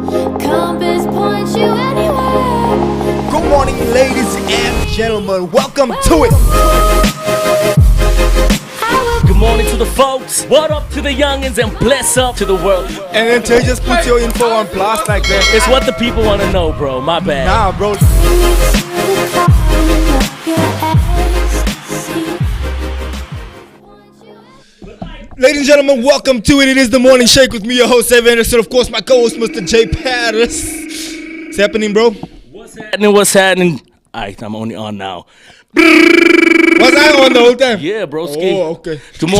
Compass points you anywhere. Good morning, ladies and gentlemen. Welcome to it. Good morning to the folks. What up to the youngins and bless up to the world. And then Tay just put your info on blast like that. It's what the people want to know, bro. My bad. Nah, bro. Ladies and gentlemen, welcome to it. It is the morning shake with me, your host, Evan Anderson. Of course, my co-host, Mr. J. Paris. What's happening, bro? What's happening? Alright, I'm only on now. Was I on the whole time? Yeah, broski. Oh, okay. Good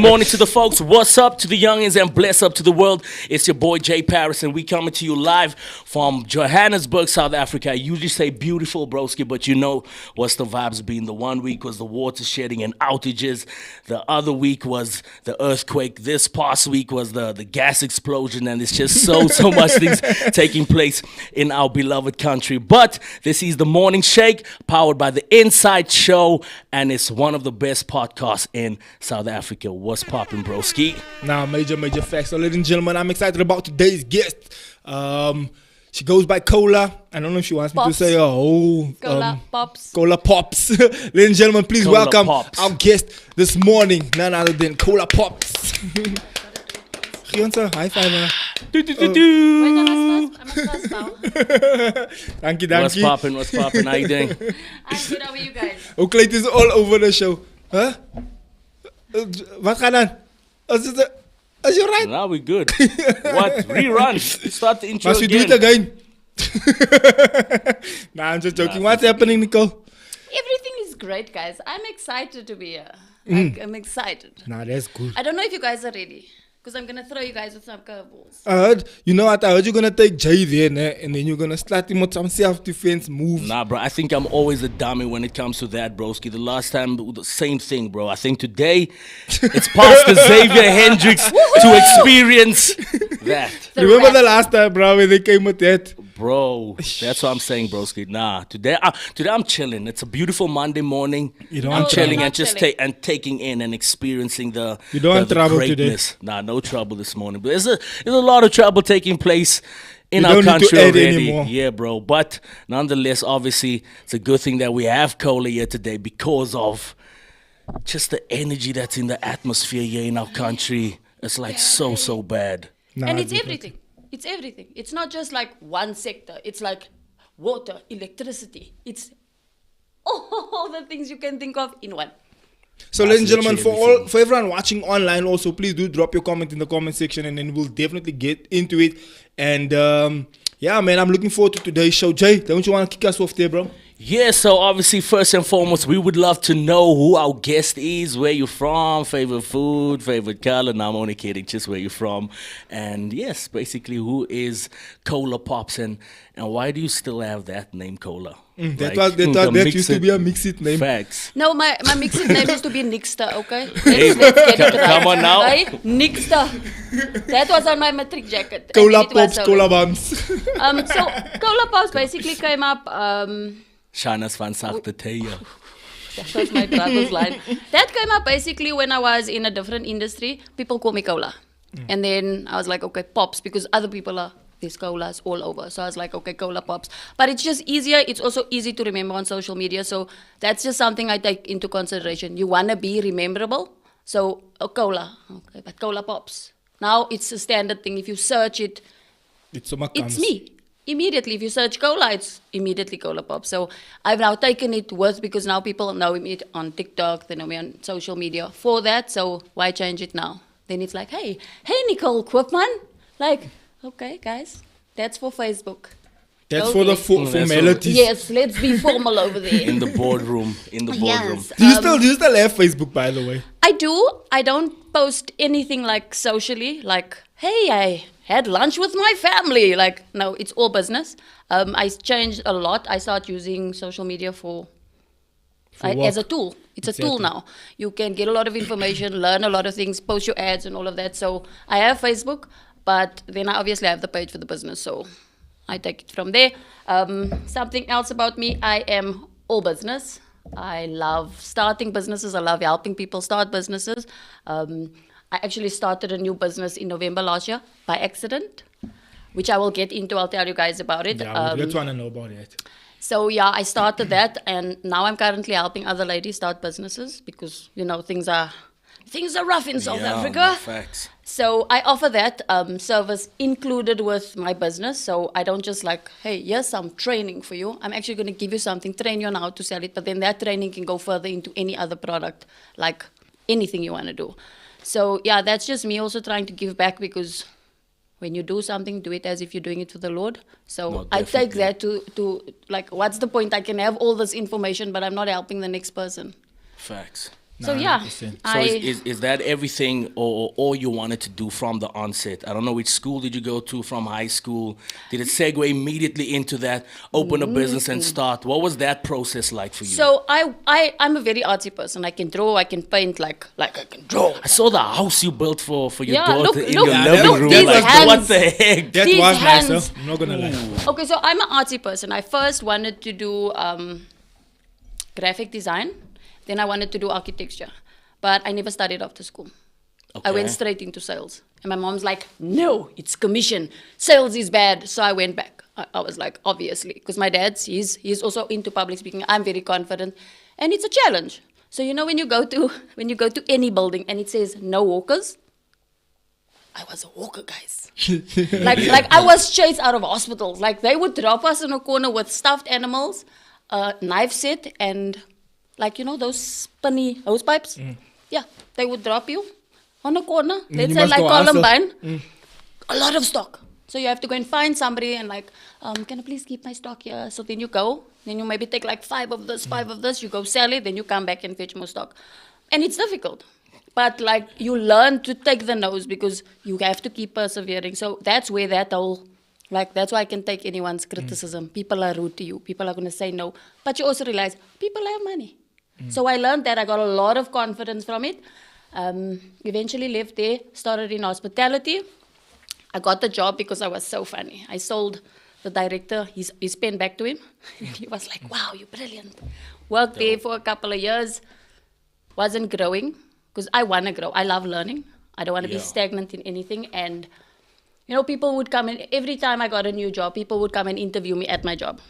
morning to the folks. What's up to the youngins and bless up to the world? It's your boy Jay Paris, and we coming to you live from Johannesburg, South Africa. I usually say beautiful, broski, but you know what's the vibes being. The 1 week was the water shedding and outages. The other week was the earthquake. This past week was the gas explosion, and it's just so much things taking place in our beloved country. But this is the Morning Shake, powered by the Inside Show, and it's one of the best podcasts in South Africa. What's poppin', broski? Now, major facts. So, ladies and gentlemen, I'm excited about today's guest. She goes by Cola. I don't know if she wants Pops. me to say Cola Pops. Cola Pops. Ladies and gentlemen, please Cola welcome Pops. our guest this morning, none other than Cola Pops. Gionsa, high five, man. Wait, I must first bow. Thank you. What's poppin'? How you doing? I'm good, how are you guys? Okay, it is all over the show. Huh? Wat gaan dan? Is you right? Now we good. What? Rerun. Start the intro Must we do it again? Nah, I'm just joking. What's happening, Nicole? Everything is great, guys. I'm excited to be here. Like, I'm excited. Nah, that's good. I don't know if you guys are ready, because I'm going to throw you guys with some curveballs. I heard you're gonna take Jay there, and then you're gonna start him with some self-defense moves. Nah, bro, I think I'm always a dummy when it comes to that, broski. The last time, the same thing, bro. I think today, it's Pastor Xavier Hendricks to experience that. Remember the last time, bro, when they came with that? Bro, that's what I'm saying, broski. Nah, today I'm chilling. It's a beautiful Monday morning. You don't I'm want chilling trouble. and just Chilling. taking in and experiencing the You don't want the trouble today. greatness. Nah, no trouble this morning. But there's a lot of trouble taking place in You our don't need to country add already. anymore. Yeah, bro. But nonetheless, obviously, it's a good thing that we have Cola here today because of just the energy that's in the atmosphere here in our country. It's like so bad. Nah, And it's I- everything. It's everything. It's not just like one sector. It's like water, electricity. It's all the things you can think of in one. So, That's ladies and gentlemen, literally for everyone watching online, also please do drop your comment in the comment section, and then we'll definitely get into it. And yeah, man, I'm looking forward to today's show. Jay, don't you want to kick us off there, bro? Yeah, so obviously, first and foremost, we would love to know who our guest is, where you're from, favorite food, favorite color. No, I'm only kidding, just where you're from. And yes, basically, who is Cola Pops, and why do you still have that name, Cola? That used to be a mixed name. Facts. No, my mixed name used to be Nixter, okay? Hey, Let's get it right. come on now. Right? Nixter. That was on my matric jacket. I Cola mean, it was Pops, so Cola good. Buns. So Cola Pops basically came up. Shanas van Sachte Theia. That was my brother's line. That came up basically when I was in a different industry. People call me Cola, and then I was like, okay, Pops, because other people are. There's colas all over. So I was like, okay, Cola Pops. But it's just easier. It's also easy to remember on social media. So that's just something I take into consideration. You want to be rememberable. So, Cola. Okay, but Cola Pops. Now it's a standard thing. If you search it, it's me. Immediately, if you search Cola, it's immediately Cola Pops. So I've now taken it with, because now people know me on TikTok, they know me on social media for that. So why change it now? Then it's like, hey Nicole Quipman. Like, okay, guys, that's for Facebook. That's Okay. for the formalities. Yes, let's be formal over there. In the boardroom. Yes. Do you still have Facebook, by the way? I do. I don't post anything like socially, like, hey, I had lunch with my family. Like, no, it's all business. I changed a lot. I started using social media as a tool. It's a tool now. You can get a lot of information, learn a lot of things, post your ads and all of that. So I have Facebook, but then I obviously have the page for the business. So I take it from there. Something else about me, I am all business. I love starting businesses. I love helping people start businesses. I actually started a new business in November last year by accident. which I will get into. I'll tell you guys about it. Yeah, we just want to know about it. So yeah, I started that, and now I'm currently helping other ladies start businesses because things are rough in South Africa. Facts. So I offer that service included with my business. So I don't just like, hey, here's some training for you. I'm actually going to give you something, train you on how to sell it. But then that training can go further into any other product, like anything you want to do. So yeah, that's just me also trying to give back, because when you do something, do it as if you're doing it for the Lord. So No, I take definitely. that to like, what's the point? I can have all this information, but I'm not helping the next person. Facts. So yeah, 100%. So is that everything or all you wanted to do from the onset? I don't know, which school did you go to from high school? Did it segue immediately into that, open a business and start? What was that process like for you? So I'm a very artsy person. I can draw, I can paint, like I can draw. I saw the house you built for your Yeah, daughter look, in look, your Yeah, living look, room. these Like, hands. what the heck? That These was hands. nice, huh? I'm not gonna lie. Okay, so I'm an artsy person. I first wanted to do graphic design. Then I wanted to do architecture. But I never studied after school. I went Okay. straight into sales. And my mom's like, no, it's commission. Sales is bad. So I went back. I was like, obviously. Because my dad's, he's also into public speaking. I'm very confident. And it's a challenge. So when you go to any building and it says no walkers, I was a walker, guys. like I was chased out of hospitals. Like they would drop us in a corner with stuffed animals, a knife set, and those spinny hose pipes. Yeah, they would drop you on a corner. Let's you say must like go hustle. Columbine. A lot of stock. So you have to go and find somebody and like, can I please keep my stock here? So then you go, then you maybe take like 5 of this, you go sell it, then you come back and fetch more stock. And it's difficult. But like you learn to take the no's because you have to keep persevering. So that's where that whole, that's why I can take anyone's criticism. People are rude to you. People are going to say no. But you also realize people have money. So I learned that. I got a lot of confidence from it. Eventually left there, started in hospitality. I got the job because I was so funny. I sold the director his pen back to him. He was like, wow, you're brilliant. Worked there for a couple of years. Wasn't growing because I want to grow. I love learning. I don't want to be stagnant in anything. And, people would come in. Every time I got a new job, people would come and interview me at my job.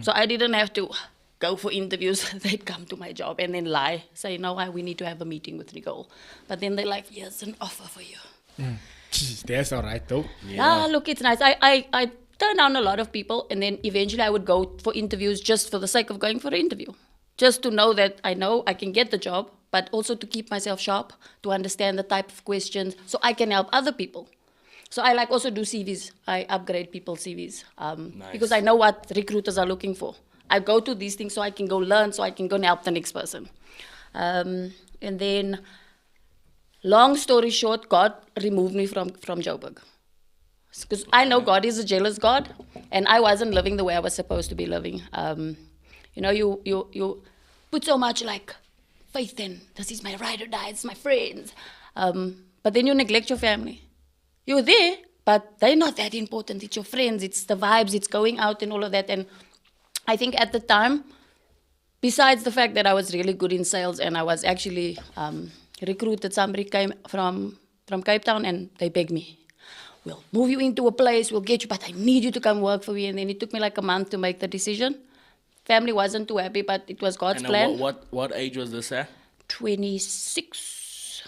So I didn't have to go for interviews. They'd come to my job and then lie. Say, no, we need to have a meeting with Nicole. But then they're like, here's an offer for you. That's all right, though. Yeah, look, it's nice. I turned down a lot of people, and then eventually I would go for interviews just for the sake of going for an interview. Just to know that I know I can get the job, but also to keep myself sharp, to understand the type of questions, so I can help other people. So I also do CVs. I upgrade people's CVs because I know what recruiters are looking for. I go to these things so I can go learn, so I can go and help the next person. And then, long story short, God removed me from Joburg. Because I know God is a jealous God, and I wasn't living the way I was supposed to be living. You put so much faith in, this is my ride or die, it's my friends. But then you neglect your family. You're there, but they're not that important. It's your friends, it's the vibes, it's going out and all of that. And I think at the time, besides the fact that I was really good in sales and I was actually recruited, somebody came from Cape Town and they begged me, we'll move you into a place, we'll get you, but I need you to come work for me. And then it took me a month to make the decision. Family wasn't too happy, but it was God's plan. What age was this at? 26.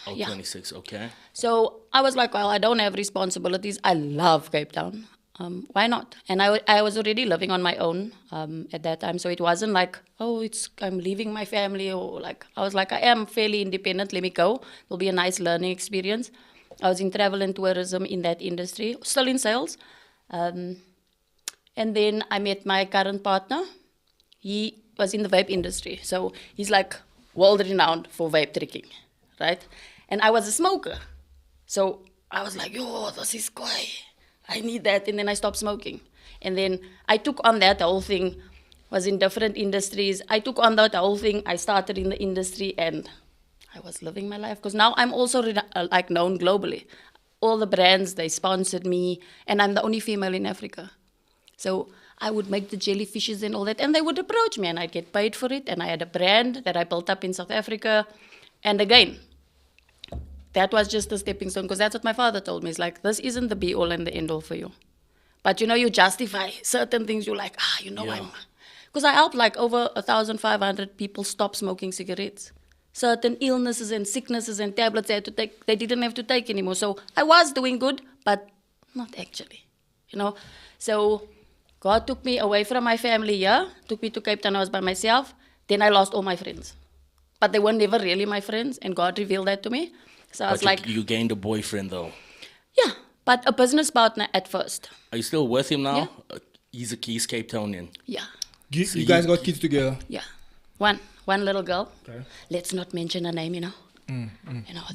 Oh, Yeah. 26, okay. So I was like, well, I don't have responsibilities. I love Cape Town. Why not? And I was already living on my own at that time. So it wasn't like, I'm leaving my family. Or I was like, I am fairly independent. Let me go. It'll be a nice learning experience. I was in travel and tourism in that industry, still in sales. And then I met my current partner. He was in the vape industry. So he's world renowned for vape tricking, right? And I was a smoker. So I was like, this is cool. I need that. And then I stopped smoking. And then I took on that whole thing, was in different industries. I took on that whole thing. I started in the industry and I was living my life. Because now I'm also known globally. All the brands, they sponsored me. And I'm the only female in Africa. So I would make the jellyfishes and all that. And they would approach me and I'd get paid for it. And I had a brand that I built up in South Africa. And again, that was just a stepping stone, because that's what my father told me. It's this isn't the be-all and the end-all for you. But you justify certain things. You're like, Yeah. because I helped like over 1,500 people stop smoking cigarettes. Certain illnesses and sicknesses and tablets they had to take, they didn't have to take anymore. So I was doing good, but not actually. So God took me away from my family here, took me to Cape Town. I was by myself. Then I lost all my friends. But they were never really my friends, and God revealed that to me. So I was But like, you gained a boyfriend though. yeah, but a business partner at first. Are you still with him now? Yeah. He's Cape Townian. Yeah, You guys got kids together? yeah. One little girl. Okay. Let's not mention her name,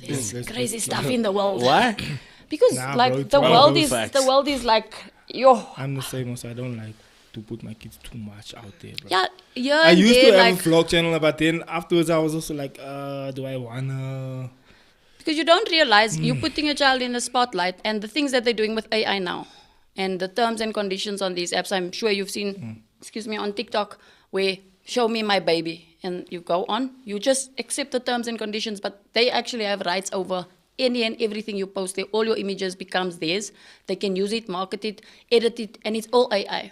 There's Let's- crazy stuff in the world. Why? Because Nah, like bro, it's the one of world those is facts. the world is like I'm the same also. I don't like to put my kids too much out there, bro. yeah. I used to have like, a vlog channel, but then afterwards I was also like, do I wanna? because you don't realize you're putting a child in the spotlight, and the things that they're doing with AI now, and the terms and conditions on these apps. I'm sure you've seen, on TikTok, where show me my baby, and you go on, you just accept the terms and conditions, but they actually have rights over any and everything you post there. All your images becomes theirs. They can use it, market it, edit it, and it's all AI.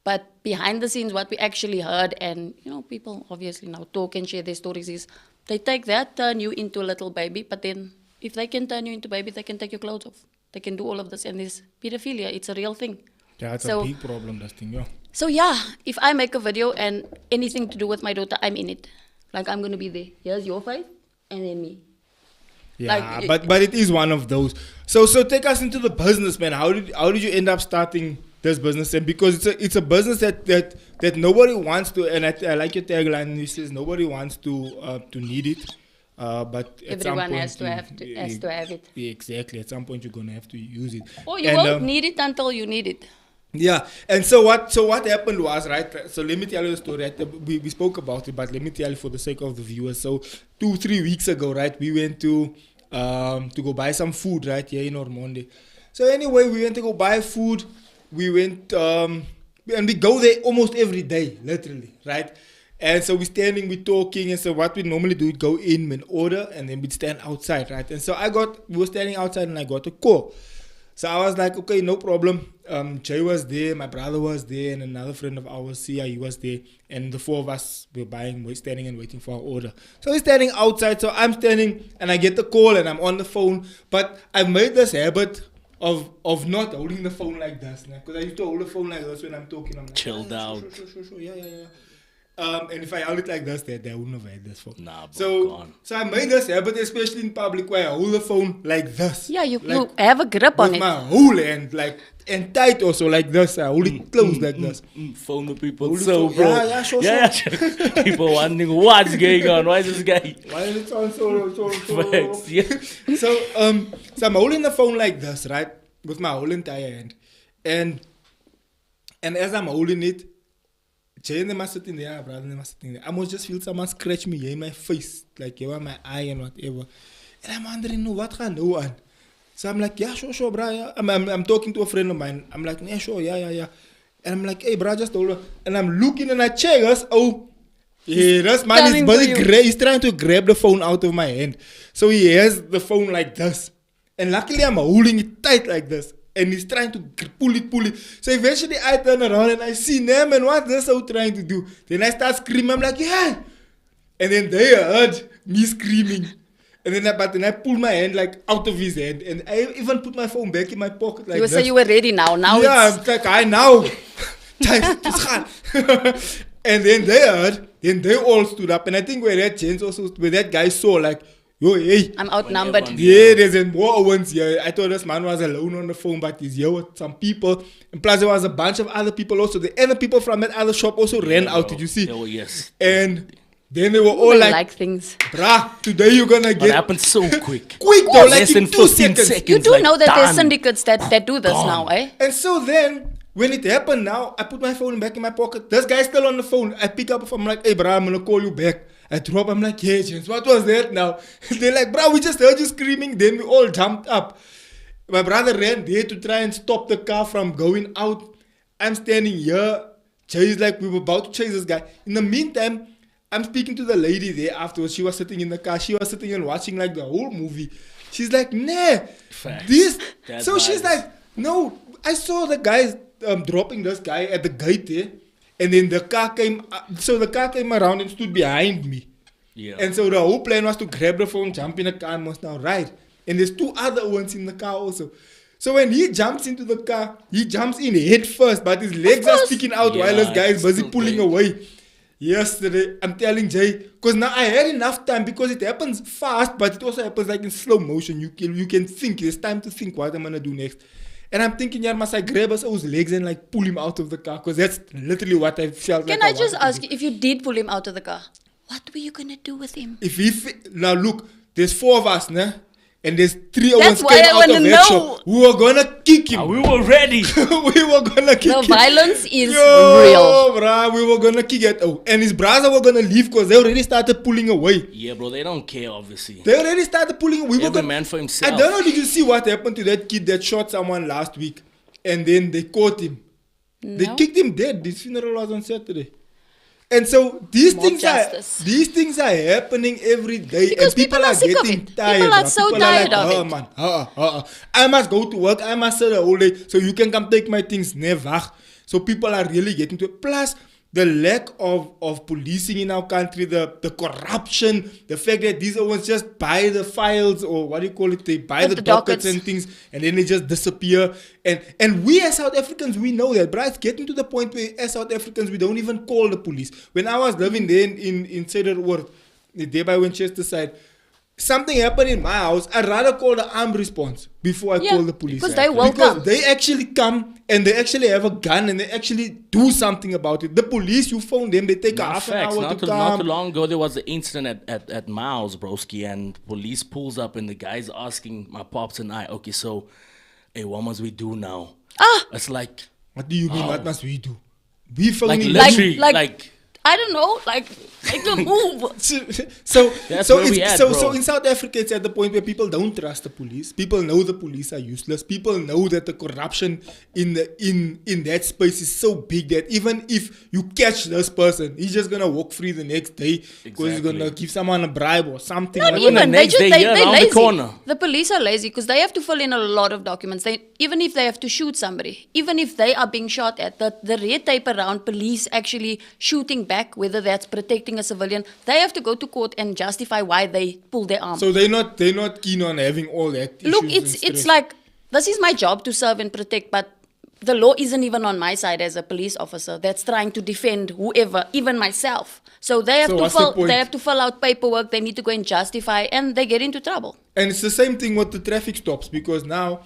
But behind the scenes, what we actually heard, and people obviously now talk and share their stories, is they take that, turn you into a little baby, but then if they can turn you into a baby, they can take your clothes off. They can do all of this, and this pedophilia, it's a real thing. Yeah, it's So- a big problem, that thing, yeah. So yeah, if I make a video and anything to do with my daughter, I'm in it. Like, I'm going to be there. Here's your face, and then me. Yeah, Like, but it is one of those. So take us into the business, man. How did you end up starting this business? And because it's a business that nobody wants to, and I like your tagline. It says nobody wants to need it, but at some Everyone point has to have it. Yeah, exactly. At some point you're gonna have to use it. Or you And, won't need it until you need it. Yeah, and so what happened was, right? So let me tell you the story. Right? We spoke about it, but let me tell you for the sake of the viewers. So 2-3 weeks ago, right, we went to go buy some food, right, here in Ormonde. So anyway, we went to go buy food. We went and we go there almost every day, literally, right? And so we're standing, we're talking, and so what we normally do is go in and order, and then we'd stand outside, right? And so we were standing outside, and I got a call. So I was like, okay, no problem. Jay was there, my brother was there, and another friend of ours, Sia, he was there. And the four of us we're standing and waiting for our order. So we're standing outside, so I'm standing, and I get the call, and I'm on the phone. But I've made this habit of not holding the phone like this. Because I used to hold the phone like this when I'm talking. I'm like, Chilled out. Sure, yeah. And if I held it like this, they wouldn't have had this phone. Nah, bro, gone. So I made this habit, especially in public, where I hold the phone like this. Yeah, you Like, have a grip on with it. my whole hand, and tight also like this. I hold it close like this. Phone the people. Hold it So, so- bro. yeah, sure. Yeah. People wondering what's going on. Why is this guy? Why is it sound so? Facts, yeah. So I'm holding the phone like this, right, with my whole entire hand, and as I'm holding it, Jay and them are sitting there, my brother and them are sitting there. I must just feel someone scratch me here in my face, like here on my eye and whatever. And I'm wondering, no, what can I do? So I'm like, yeah, sure, bro. Yeah. I'm talking to a friend of mine. I'm like, yeah, sure, yeah. And I'm like, hey, bro, just hold on. And I'm looking and I check us. Oh, yeah, this man is Coming busy. to you. He's trying to grab the phone out of my hand. So he has the phone like this. And luckily I'm holding it tight like this. And he's trying to pull it. So eventually I turn around and I see them, and what this out trying to do. Then I start screaming. I'm like, yeah. And then they heard me screaming. And then I pulled my hand like out of his hand. And I even put my phone back in my pocket like You this. say you were ready now. Now Yeah, it's... I'm like, I know. And then they heard, then they all stood up. And I think where that guy saw, like, yo, hey. I'm outnumbered. Whenever- Yeah, there's more ones here. I thought this man was alone on the phone, but he's here with some people. And plus, there was a bunch of other people also. The other people from that other shop also ran out, did you see? Oh, yes. And then they were all They like, things. bruh, today you're gonna But it get happened so quick. quick though, like Less in than 2 15 seconds. seconds. You do like, know that there's done. syndicates that do this now, eh? And so then, when it happened now, I put my phone back in my pocket. This guy's still on the phone. I pick up, I'm like, hey, bro, I'm gonna call you back. I drop, I'm like, hey, James, what was that now? They're like, bro, we just heard you screaming. Then we all jumped up. My brother ran there to try and stop the car from going out. I'm standing here. Jay's like, we were about to chase this guy. In the meantime, I'm speaking to the lady there afterwards. She was sitting in the car. She was sitting and watching like the whole movie. She's like, nah, Facts. this. That So she's vibes. like, no, I saw the guys dropping this guy at the gate there, and then the car came. So the car came around and stood behind me. Yeah. And so the whole plan was to grab the phone, jump in the car, and must now ride. And there's 2 other ones in the car also. So when he jumps into the car, he jumps in head first, but his legs are sticking out while this guy is busy pulling away. Yesterday, I'm telling Jay, because now I had enough time because it happens fast, but it also happens like in slow motion. You can think. There's time to think what I'm gonna do next. And I'm thinking, yeah, must I grab his legs and like pull him out of the car? Because that's literally what I felt. Can like I just wanted to ask do. you, if you did pull him out of the car, what were you gonna do with him? If he now look, there's 4 of us, nah? And there's 3 of That's us why came I out wanna of know. that shop. We were gonna kick him. We were ready. We were gonna kick The him. violence is Yo, real. bruh, we were gonna kick it. Oh, and his brother were gonna leave because they already started pulling away. Yeah, bro, they don't care, obviously. They already started pulling. We were Every gonna, man for himself. I don't know. Did you see what happened to that kid that shot someone last week, and then they caught him? They No. kicked him dead. His funeral was on Saturday. And so these Mob things justice. are happening every day, Because and people people are are sick of getting it. tired. People are bruh. so People tired of oh, it." man, I must go to work. I must sit the whole day so you can come take my things. Never. So people are really getting to it. Plus the lack of policing in our country, the corruption, the fact that these ones just buy the files, or what do you call it? They buy the dockets and things, and then they just disappear. And we as South Africans, we know that, but it's getting to the point where as South Africans, we don't even call the police. When I was living there in Cedarworth, there by Winchester side, something happened in my house, I'd rather call the armed response before I Yeah, call the police. because they will come. Because they actually come and they actually have a gun and they actually do something about it. The police, you phone them, they take a half an Facts. hour Not to too, not too come. long ago, there was an incident at Miles, broski, and police pulls up and the guy's asking my pops and I, okay, so, hey, what must we do now? It's like, What do you mean? What must we do? We phone like in- literally, like- like I don't know, like a move. so That's so where we it's at, so bro. so in South Africa it's at the point where people don't trust the police. People know the police are useless. People know that the corruption in that space is so big that even if you catch this person, he's just gonna walk free the next day because he's gonna Exactly. give someone a bribe or something. Not like even that. even. the They next just day, they yeah, they around the lazy. corner. The police are lazy because they have to fill in a lot of documents. They even if they have to shoot somebody, even if they are being shot at, the red tape around police actually shooting back, whether that's protecting a civilian, they have to go to court and justify why they pull their arm. So they're not keen on having all that. Look, issues and it's stress. like this is my job to serve and protect, but the law isn't even on my side as a police officer that's trying to defend whoever, even myself. So they have So to what's the point? they have to fill out paperwork, they need to go and justify, and they get into trouble. And it's the same thing with the traffic stops because now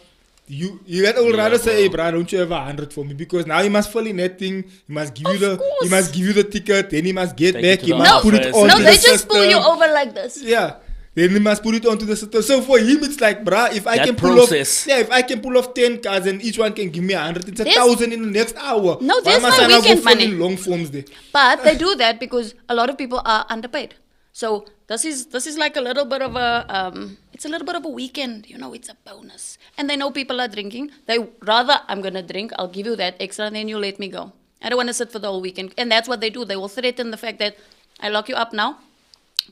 you had all rather say, hey, bro, don't you have 100 for me? Because now he must fill in that thing. He must give you the ticket. Then he must get Take back. it to He the must put it office. on. No, the they just pull you system. over like this. Yeah. Then he must put it onto the system. So for him, it's like, bruh, if I That can pull process. off, if I can pull off 10 cars and each one can give me 100, it's There's- 1,000 in the next hour. No, Why there's must no I now go weekend fill money. in long forms there? But they do that because a lot of people are underpaid. So this is like a little bit of a it's a little bit of a weekend, it's a bonus. And they know people are drinking. They rather I'm gonna drink, I'll give you that extra and then you let me go. I don't want to sit for the whole weekend. And that's what they do. They will threaten the fact that I lock you up now.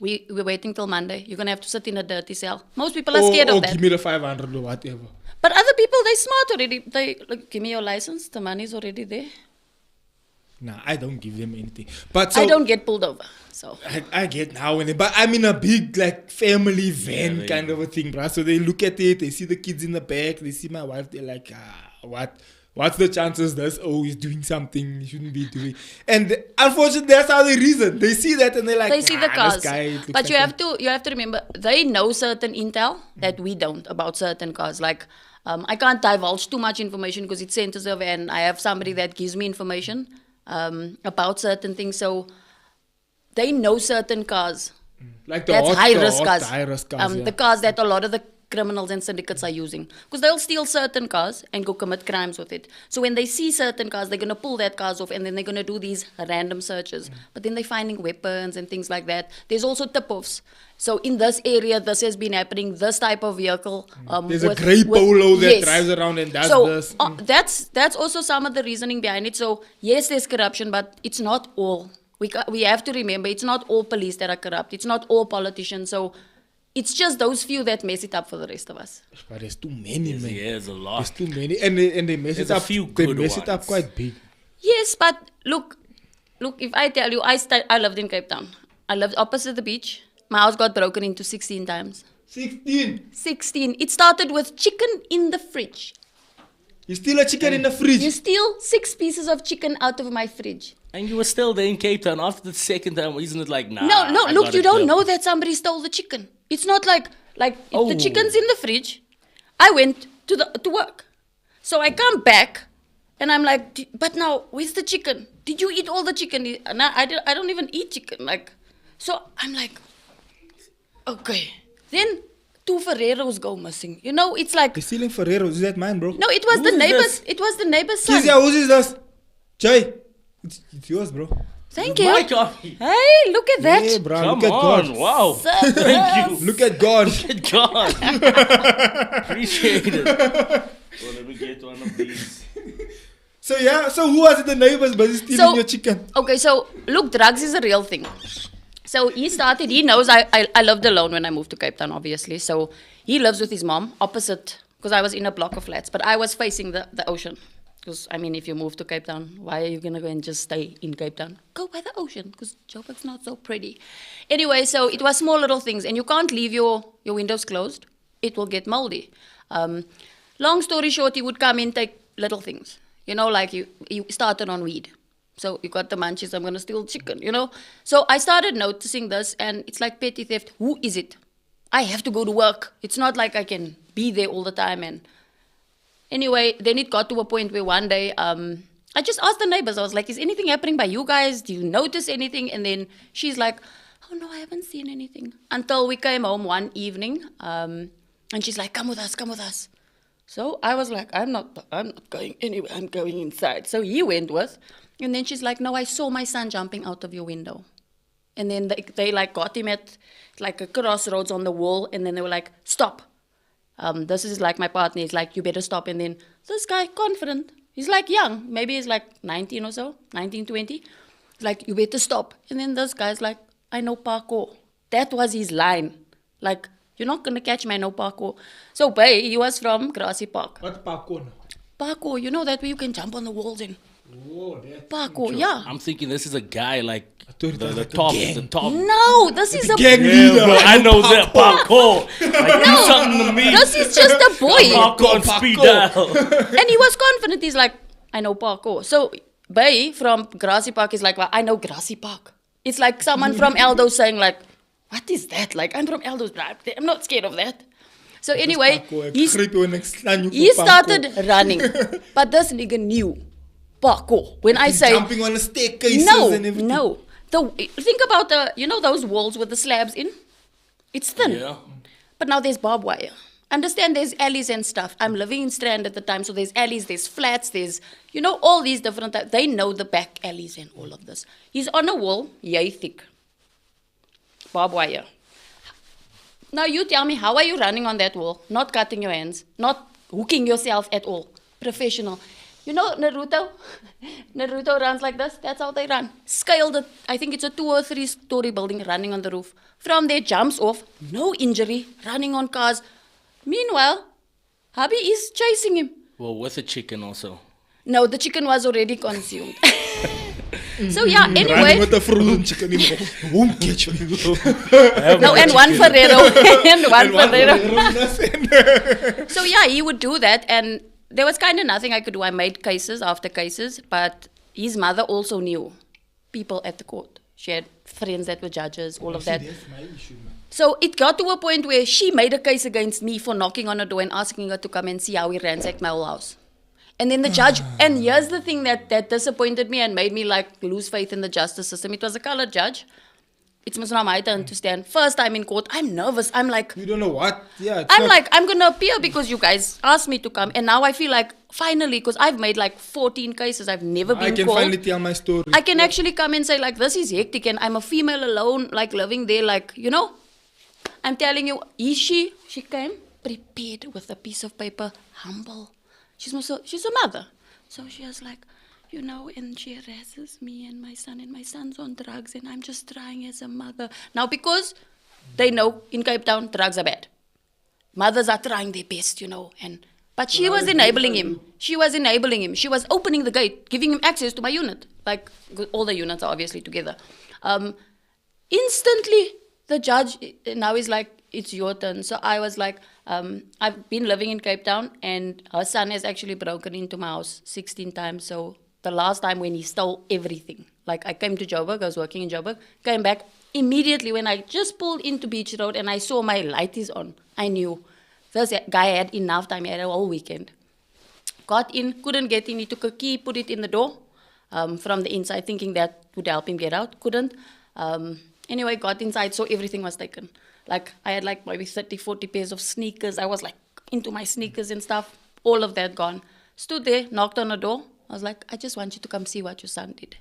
We're waiting till Monday. You're gonna have to sit in a dirty cell. Most people are scared or of that. give me the 500 or whatever. But other people, they smart already. They like, give me your license. The money's already there. Nah, I don't give them anything. But so, I don't get pulled over. So I get now and then, but I'm in a big like family van kind of a thing, bruh. So they look at it, they see the kids in the back, they see my wife, they're like, what's the chances this he's doing something he shouldn't be doing? And unfortunately, that's how they reason. They see that and they're like, they see the this cars. guy looks But like you a- have to remember they know certain intel that we don't about certain cars. Like I can't divulge too much information because it's sensitive, and I have somebody that gives me information about certain things. So they know certain cars. like the That's hot, high the risk hot, cars. high risk cars. Yeah. The cars that a lot of the criminals and syndicates are using, because they'll steal certain cars and go commit crimes with it. So when they see certain cars, they're gonna pull that cars off, and then they're gonna do these random searches. But then they're finding weapons and things like that. There's also tip-offs. So in this area, this has been happening. This type of vehicle. There's a grey polo that yes. drives around and does So this. that's also some of the reasoning behind it. So yes, there's corruption, but it's not all. We have to remember it's not all police that are corrupt. It's not all politicians. So It's just those few that mess it up for the rest of us. But there's too many, man. Yeah, there's a lot. There's too many, and they mess There's it a up. few They good mess it up ones. quite big. Yes, but look, if I tell you, I lived in Cape Town. I lived opposite the beach. My house got broken into 16 times. 16. 16. It started with chicken in the fridge. You steal a chicken in the fridge. You steal 6 pieces of chicken out of my fridge. And you were still there in Cape Town after the second time. Isn't it like, nah? No, I look, gotta you don't go. know that somebody stole the chicken. It's not like if Oh. the chicken's in the fridge. I went to work. So I come back and I'm like, but now where's the chicken? Did you eat all the chicken? And I don't even eat chicken. So I'm like, okay. Then 2 Ferreros go missing. You know, it's like, They're stealing Ferreros. Is that mine, bro? no, it was Whose the is neighbor's. this? It was the neighbor's son. Kizia, whose is this? Jay. It's yours, bro. Thank My you. coffee. Hey, look at that. Yeah, bro. Come Look at on. God. Wow. Thank you. Look at God. Good God. Appreciate it. Well, let me get one of these. So yeah, so who was it? The neighbors busy stealing your chicken? Okay, so look, drugs is a real thing. So he knows I lived alone when I moved to Cape Town, obviously. So he lives with his mom, opposite, because I was in a block of flats, but I was facing the ocean. Because, I mean, if you move to Cape Town, why are you going to go and just stay in Cape Town? Go by the ocean, because Joburg's not so pretty. Anyway, so it was small little things, and you can't leave your windows closed. It will get moldy. Long story short, he would come in, take little things. You know, like you started on weed. So you got the munchies, I'm going to steal chicken, you know. So I started noticing this, and it's like petty theft. Who is it? I have to go to work. It's not like I can be there all the time. And anyway, then it got to a point where one day I just asked the neighbors. I was like, is anything happening by you guys? Do you notice anything? And then she's like, oh, no, I haven't seen anything. Until we came home one evening, and she's like, come with us, come with us. So I was like, I'm not going anywhere. I'm going inside. So he went with. And then she's like, no, I saw my son jumping out of your window. And then they like got him at like a crossroads on the wall. And then they were like, stop. This is like my partner. He's like, you better stop. And then this guy, confident. He's like young. Maybe he's like 19 or so, 19, 20. He's like, you better stop. And then this guy's like, I know parkour. That was his line. Like, you're not going to catch me, I know parkour. So, Bay, he was from Grassy Park. What's parkour? Parkour, you know that way you can jump on the walls and Whoa, that's parkour, yeah. I'm thinking this is a guy like thought it was the like a top, gang. the top. No, this is a gang Yeah, leader. bro, I know that parkour. Like, do something to me. This is just a boy. Parkour on speed dial. And he was confident. He's like, I know parkour. So Bay from Grassy Park is like, well, I know Grassy Park. It's like someone from Eldo saying like, what is that? Like, I'm from Eldo's, bro. I'm not scared of that. So anyway, he started running. But this nigga knew parkour. When I say jumping on the staircases no, and everything. no. Think about those walls with the slabs in? It's thin. Yeah. But now there's barbed wire. Understand there's alleys and stuff. I'm living in Strand at the time, so there's alleys, there's flats, there's, all these different types. They know the back alleys and all of this. He's on a wall, yay thick. Barbed wire. Now you tell me, how are you running on that wall? Not cutting your hands, not hooking yourself at all. Professional. You know Naruto? Naruto runs like this. That's how they run. Scaled it. I think it's a 2 or 3 story building running on the roof. From there, jumps off. No injury. Running on cars. Meanwhile, hubby is chasing him. Well, with a chicken also. No, the chicken was already consumed. So yeah, Running anyway. with the frozen chicken in there. Won't catch me. No, and one Ferrero. and one Ferrero. Ferrero. So yeah, he would do that, and there was kind of nothing I could do. I made cases after cases, but his mother also knew people at the court. She had friends that were judges, all of that. That's my issue, man. So it got to a point where she made a case against me for knocking on her door and asking her to come and see how we ransacked my whole house. And then the judge, and here's the thing that disappointed me and made me like lose faith in the justice system. It was a colored judge. It's not my turn to stand. First time in court, I'm nervous. I'm like, You don't know what? Yeah. I'm going to appear because you guys asked me to come. And now I feel like finally, because I've made like 14 cases, I've never been I can called. finally tell my story. I can actually come and say like, this is hectic and I'm a female alone, like living there, like, I'm telling you, she came prepared with a piece of paper, humble. She's a mother. So she was like, and she harasses me and my son's on drugs and I'm just trying as a mother. Now, because they know in Cape Town drugs are bad. Mothers are trying their best, but she was enabling him. She was enabling him. She was opening the gate, giving him access to my unit. Like, all the units are obviously together. Instantly, the judge now is like, it's your turn. So I was like, I've been living in Cape Town, and her son has actually broken into my house 16 times. So the last time when he stole everything, like I came to Joburg, I was working in Joburg, came back immediately when I just pulled into Beach Road and I saw my light is on. I knew this guy had enough time. He had a whole weekend. Got in, couldn't get in. He took a key, put it in the door from the inside, thinking that would help him get out. Couldn't. Anyway, got inside, so everything was taken. Like, I had like maybe 30, 40 pairs of sneakers. I was like into my sneakers and stuff. All of that gone. Stood there, knocked on the door. I was like, I just want you to come see what your son did.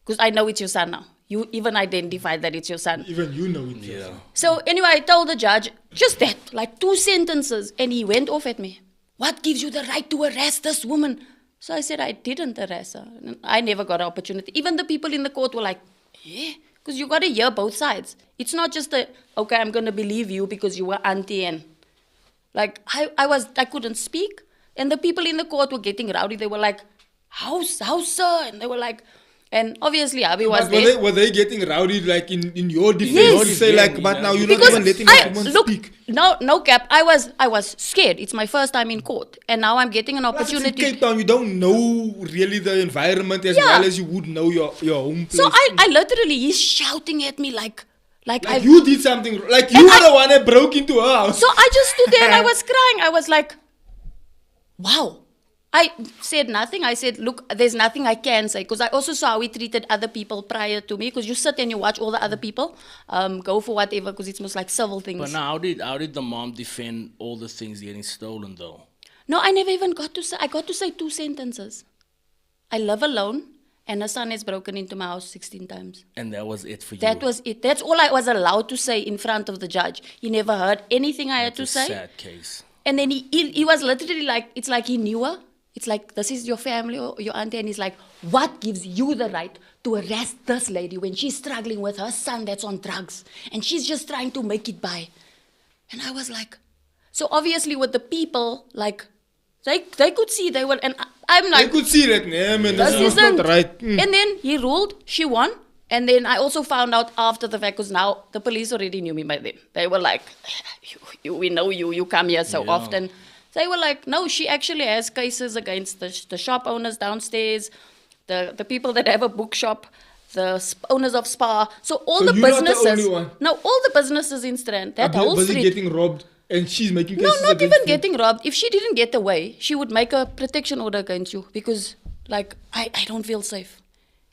Because I know it's your son now. You even identified that it's your son. Even you know it's your son. So anyway, I told the judge just that, like 2 sentences. And he went off at me. What gives you the right to arrest this woman? So I said, I didn't arrest her. I never got an opportunity. Even the people in the court were like, yeah. Because you got to hear both sides. It's not just okay, I'm going to believe you because you were auntie and... Like, I couldn't speak. And the people in the court were getting rowdy. They were like, how, sir? And they were like... And obviously, Abby was there. Were they getting rowdy, like, in your defense? Yes. You say, like, but now you're Because not even letting the woman speak. No cap. I was scared. It's my first time in court. And now I'm getting an Plus, it's in opportunity. Cape Town, you don't know really the environment as well as you would know your home place. So I literally, he's shouting at me like you did something, like you were the one that broke into her house. So I just stood there and I was crying. I was like, wow. I said nothing. I said, look, there's nothing I can say. Because I also saw how he treated other people prior to me. Because you sit and you watch all the other people go for whatever. Because it's most like civil things. But now, how did the mom defend all the things getting stolen, though? No, I never even got to say. I got to say 2 sentences. I live alone. And her son has broken into my house 16 times. And that was it for you? That was it. That's all I was allowed to say in front of the judge. He never heard anything I had to say. That's a sad case. And then he was literally like, it's like he knew her. It's like, this is your family or your auntie. And he's like, what gives you the right to arrest this lady when she's struggling with her son that's on drugs? And she's just trying to make it by. And I was like, so obviously with the people, like, they could see, they were, and I'm like, I could see that, man, this is isn't not right. And then he ruled, she won. And then I also found out after the fact, because now the police already knew me by then. They were like, we know you come here so often. They were like, no, she actually has cases against the shop owners downstairs, the people that have a bookshop, the owners of spa. So all So the you're businesses. not the only one? No, all the businesses in Strand, that whole busy street. getting robbed and she's making No, cases not against even you. getting robbed. If she didn't get away, she would make a protection order against you because, like, I don't feel safe.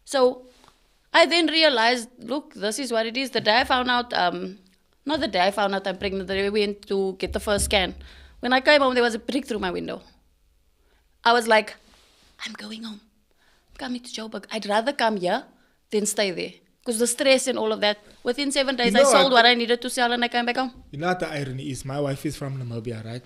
So I then realized, look, this is what it is. The day I found out, not the day I found out I'm pregnant, the day we went to get the first scan. When I came home, there was a prick through my window. I was like, I'm going home. I'm coming to Joburg. I'd rather come here than stay there. Because the stress and all of that. Within 7 days, I sold what I needed to sell and I came back home. You know what the irony is? My wife is from Namibia, right?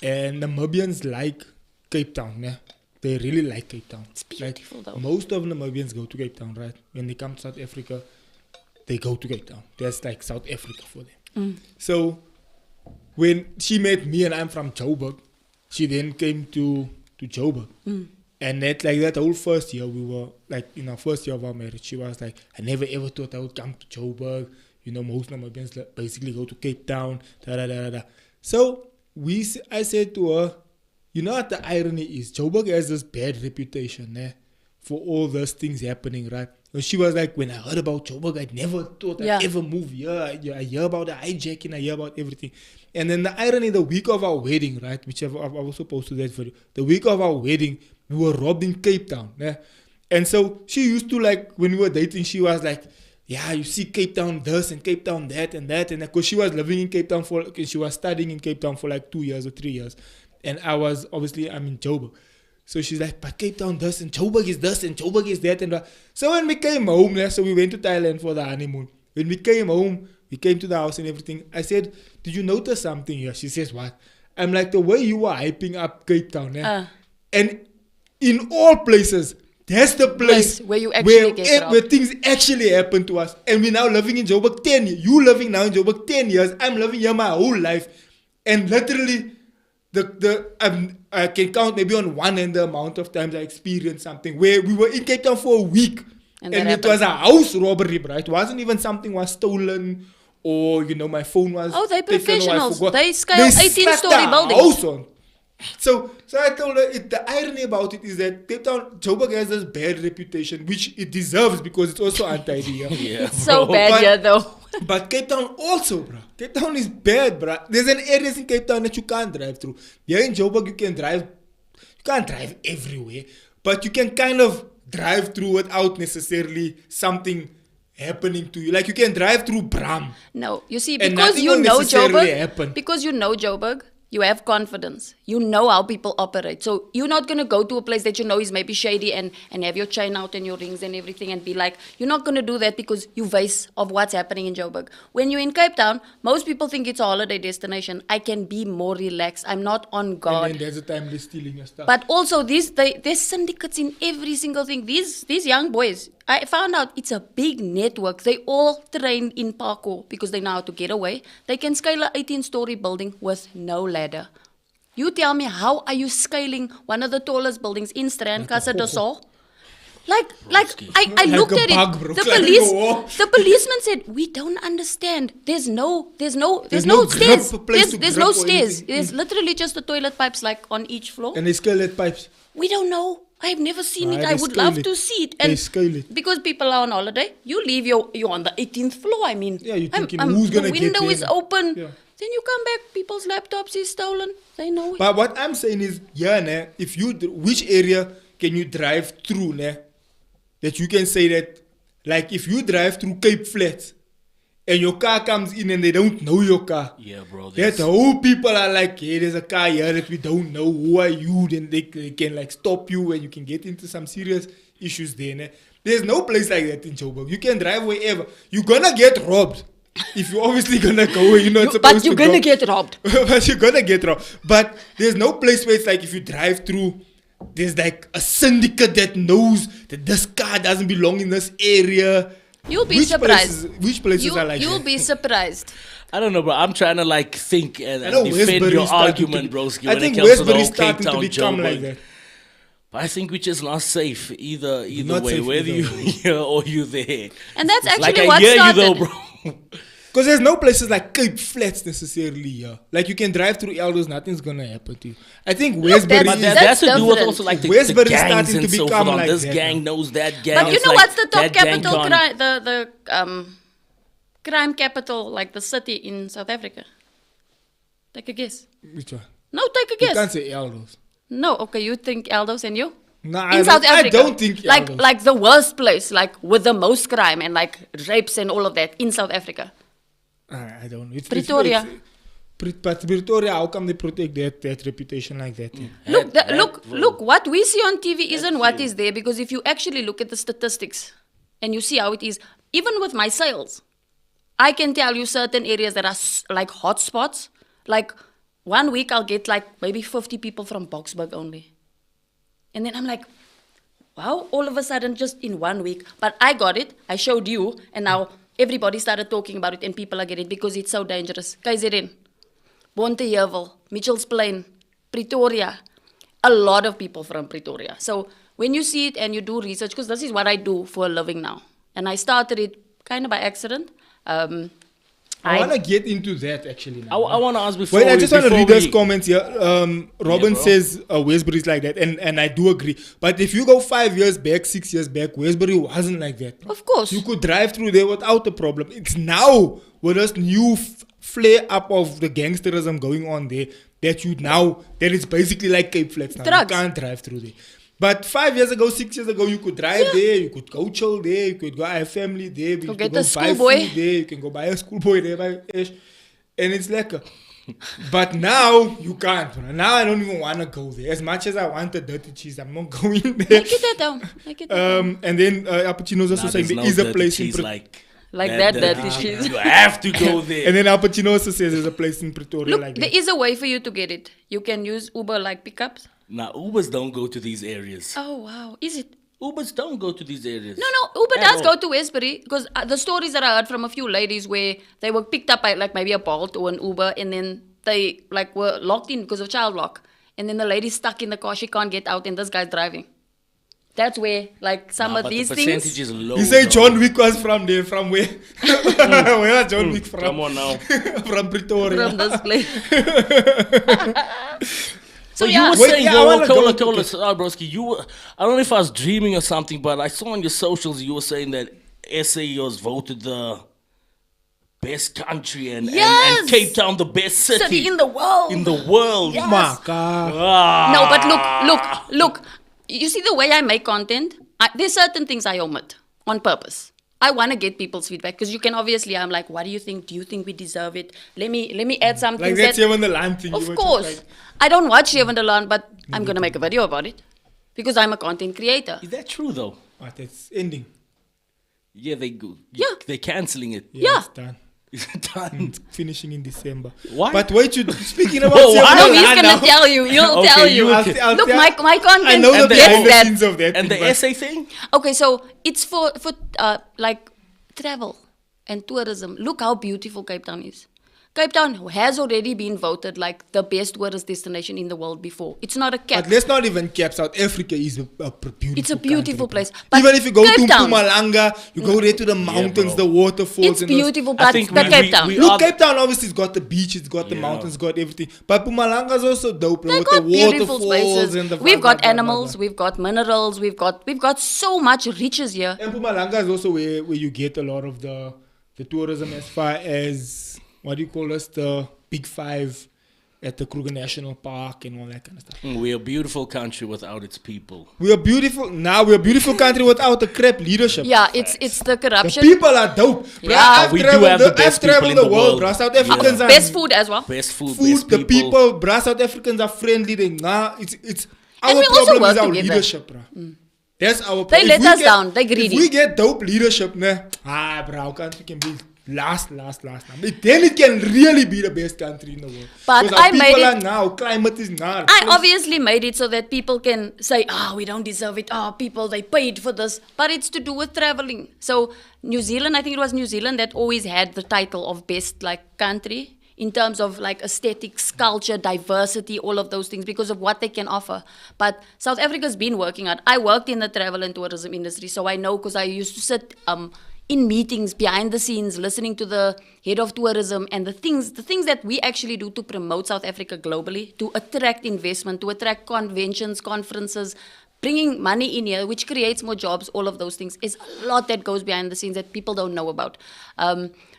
And Namibians like Cape Town, yeah? They really like Cape Town. It's beautiful, though. Most of Namibians go to Cape Town, right? When they come to South Africa, they go to Cape Town. That's like South Africa for them. So when she met me and I'm from Joburg, she then came to Joburg. And that whole first year, we were like, in our first year of our marriage, she was like, I never ever thought I would come to Joburg. You know, most Namibians basically go to Cape Town. So I said to her, you know what the irony is? Joburg has this bad reputation for all those things happening, right? And she was like, when I heard about Joburg, I never thought I'd ever move here. I hear about the hijacking, I hear about everything. And then the irony, the week of our wedding, right, which I've also posted that video, the week of our wedding, we were robbed in Cape Town. And so she used to, like, when we were dating, she was like, yeah, you see Cape Town this and Cape Town that and that. And because she was living in Cape Town she was studying in Cape Town for like 2 years or 3 years. And I'm in Joburg. So she's like, but Cape Town this and Joburg is this and Joburg is that. And so when we came home, so we went to Thailand for the honeymoon. When we came home, we came to the house and everything. I said, did you notice something here? She says, what? I'm like, the way you were hyping up Cape Town. And in all places, That's the place Where you actually get robbed. where things actually happen to us. And we're now living in Joburg 10 years. You living now in Joburg 10 years. I'm living here my whole life. And literally, I can count maybe on one hand the amount of times I experienced something where we were in Cape Town for a week. And And that it was a house robbery, bro. It wasn't even something was stolen or, my phone was Oh, they taken or I professionals. forgot. They scale 18-story slapped the buildings. house on. So I told her, the irony about it is that Cape Town, Joburg has this bad reputation, which it deserves because it's also untidy. Yeah, So bro. bad But- here, though. But Cape Town also, bro. Cape Town is bad, bro. There's an areas in Cape Town that you can't drive through. Here in Joburg, you can't drive everywhere, but you can kind of drive through without necessarily something happening to you. Like you can drive through Bram. No, you see, And because nothing you will know necessarily Joburg, happen. because you know Joburg, you have confidence. You know how people operate. So you're not going to go to a place that you know is maybe shady and have your chain out and your rings and everything and be like, you're not going to do that because you face of what's happening in Joburg. When you're in Cape Town, most people think it's a holiday destination. I can be more relaxed. I'm not on guard. And then there's a time they're stealing your stuff. But also, there's syndicates in every single thing. These young boys, I found out it's a big network. They all train in parkour because they know how to get away. They can scale an 18-story building with no ladder. You tell me, how are you scaling one of the tallest buildings in Strand, Casa de Sol? I Like looked a at bug, it. bro. The Climbing police, a wall. the policeman said, we don't understand. There's no no stairs. grip, place to There's grip no or stairs. anything. There's literally just the toilet pipes like on each floor. And they scale that pipes. We don't know. I've never seen it. They I would scale love it. to see it. They scale it. Because people are on holiday, you leave you're on the 18th floor. I mean, Yeah, you're thinking, who's gonna the get window there is now? open. Yeah. Then you come back, people's laptops is stolen. They know it. But what I'm saying is, if which area can you drive through, that you can say that, like if you drive through Cape Flats and your car comes in and they don't know your car. Yeah, bro. That whole people are like, hey, there's a car here that we don't know. Who are you? Then they can like stop you and you can get into some serious issues there. There's no place like that in Joburg. You can drive wherever. You're gonna get robbed. If you're obviously gonna go where you're not supposed But to you're go. gonna get robbed. But you're gonna get robbed. But there's no place where it's like if you drive through, there's like a syndicate that knows that this car doesn't belong in this area. You'll be surprised. Which places are like You'll that? be surprised. I don't know, bro. I'm trying to like think and I know defend Westbury your is starting argument, to broski. I When think it comes to the Westbury whole is Cape starting to Town become Joburg. like that. But I think we're just not safe either Not way, safe whether either you're way. here or you're there. And that's actually Like I what hear you started. though, bro. Because there's no places like Cape Flats necessarily here. Like you can drive through Elders, nothing's gonna happen to you. I think Westbury that's- But that, is... that's to do with different. also like the Westbury is gangs starting and to so become forth. like This that gang now. knows that gang. But you It's know like, what's the top that gang capital can't- crime? The crime capital, like the city in South Africa. Take a guess. Which one? No, take a You can't guess. say Elders. No, okay, you think Eldos and you? Nah, In South Africa. I don't think Elders. like the worst place, like with the most crime and like rapes and all of that in South Africa. I don't know. It's Pretoria. But Pretoria, how come they protect that reputation like that? Look, what we see on TV isn't what is there, because if you actually look at the statistics and you see how it is, even with my sales, I can tell you certain areas that are like hot spots. Like 1 week I'll get like maybe 50 people from Boksburg only. And then I'm like, wow, all of a sudden just in 1 week. But I got it, I showed you, and now everybody started talking about it and people are getting it because it's so dangerous. KZN, Bonteheuvel, Mitchells Plain, Pretoria, a lot of people from Pretoria. So when you see it and you do research, because this is what I do for a living now, and I started it kind of by accident. I want to get into that actually now. I want to ask before. Wait, I just want to before read we- those comments here. Robin bro. says Westbury is like that, and I do agree. But if you go 5 years back, 6 years back, Westbury wasn't like that. Of course. You could drive through there without a problem. It's now with this new flare up of the gangsterism going on there that it's basically like Cape Flats now. Drugs. You can't drive through there. But 5 years ago, 6 years ago, you could drive there, you could go chill there, you could go have family there, you could get go a buy schoolboy. food there, you can go buy a schoolboy there, buy ish, and it's lekker. But now you can't. Bro. Now I don't even want to go there. As much as I want a dirty cheese, I'm not going there. Make it that down. Make it that down. And then Al Pacino's also Nah, saying there's there no is a dirty place in cheese Like that dirty dirty cheese. You have to go there. and then Al Pacino also says there's a place in Pretoria Look, like there that. is a way for you to get it. You can use Uber like pickups. Now Ubers don't go to these areas. Oh wow, is it? Ubers don't go to these areas. No, Uber At does all. go to Westbury because the stories that I heard from a few ladies where they were picked up by like maybe a Bolt or an Uber and then they like were locked in because of child lock. And then the lady's stuck in the car, she can't get out and this guy's driving. That's where like some Nah, of but these the things. percentage is low. You say though. John Wick was from there, from where? Where was John Wick from? Come on now. From Pretoria. From this place. So you yeah. were Wait, saying, yeah, I wanna Cola, go- sorry, broski, you were, I don't know if I was dreaming or something, but I saw on your socials you were saying that SA was voted the best country and Yes! Cape Town the best city, City in the world. In the world. Yes. My God. Ah. No, but look. You see the way I make content? There's certain things I omit on purpose. I want to get people's feedback because you can obviously, I'm like, what do you think? Do you think we deserve it? Let me add something. Like that Seven the Land thing. you Of were course. just like- I don't watch Seven the Land, but I'm going to make a video about it because I'm a content creator. Is that true though? What, it's ending. Yeah, they go. Yeah. They're cancelling it. Yeah. It's done. Is it done? It's finishing in December. Why? But wait, you speaking about Whoa, Seven why? the No, he's Land going now. to tell you. He'll Okay, tell you. you- I'll Look, tell- my content I know the And the- behind the gets that. scenes of that. And the thing, but- SA thing? Okay, so it's for like travel and tourism. Look how beautiful Cape Town is. Cape Town has already been voted like the best tourist destination in the world before. It's not a cap. But let's not even cap. South Africa is a beautiful It's a beautiful country, place. bro. But Even if you go Cape to Town- Mpumalanga, you go there to the mountains, bro. the waterfalls. It's and those- beautiful, I but think the we- Cape we- Town. we Look, are- Cape Town obviously has got the beach, it's got the Yeah. mountains, got everything. But Mpumalanga is also dope, bro, They've with the got beautiful waterfalls spaces. and the We've blah, got blah, blah, animals, blah, we've got minerals, we've got so much riches here. blah. And Mpumalanga is also where you get a lot of the tourism as far as, what do you call us, the Big Five at the Kruger National Park and all that kind of stuff. We're a beautiful country without its people. We're a beautiful country without the crap leadership. Yeah, it's the The corruption. people are dope. Bruh, Yeah. I've We do traveled have the best I've traveled people in the the world, world. bruh. South Africans are Best food as well. Best food, food, best the people, bruh. South Africans are friendly. It's our And we also problem work is our together. leadership, bruh. That's our They problem. let If we us get- down. They greedy. If we get dope leadership, bruh, our country can be last. Then it can really be the best country in the world. But Because our I made people it- are now, climate is now. I obviously made it so that people can say, we don't deserve it. People, they paid for this. But it's to do with traveling. So New Zealand, I think it was New Zealand that always had the title of best like country in terms of like aesthetics, culture, diversity, all of those things because of what they can offer. But South Africa's been working hard. I worked in the travel and tourism industry, so I know because I used to sit in meetings behind the scenes, listening to the head of tourism and the things that we actually do to promote South Africa globally, to attract investment, to attract conventions, conferences, bringing money in here, which creates more jobs, all of those things. Is a lot that goes behind the scenes that people don't know about.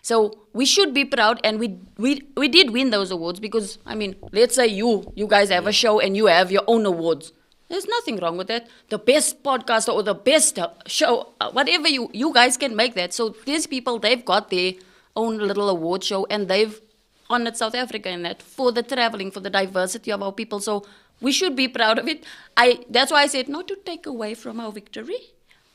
So we should be proud, and we did win those awards because, I mean, let's say you guys have a show and you have your own awards. There's nothing wrong with that. The best podcaster or the best show, whatever you guys can make that. So these people, they've got their own little award show and they've honored South Africa in that for the traveling, for the diversity of our people. So we should be proud of it. That's why I said not to take away from our victory,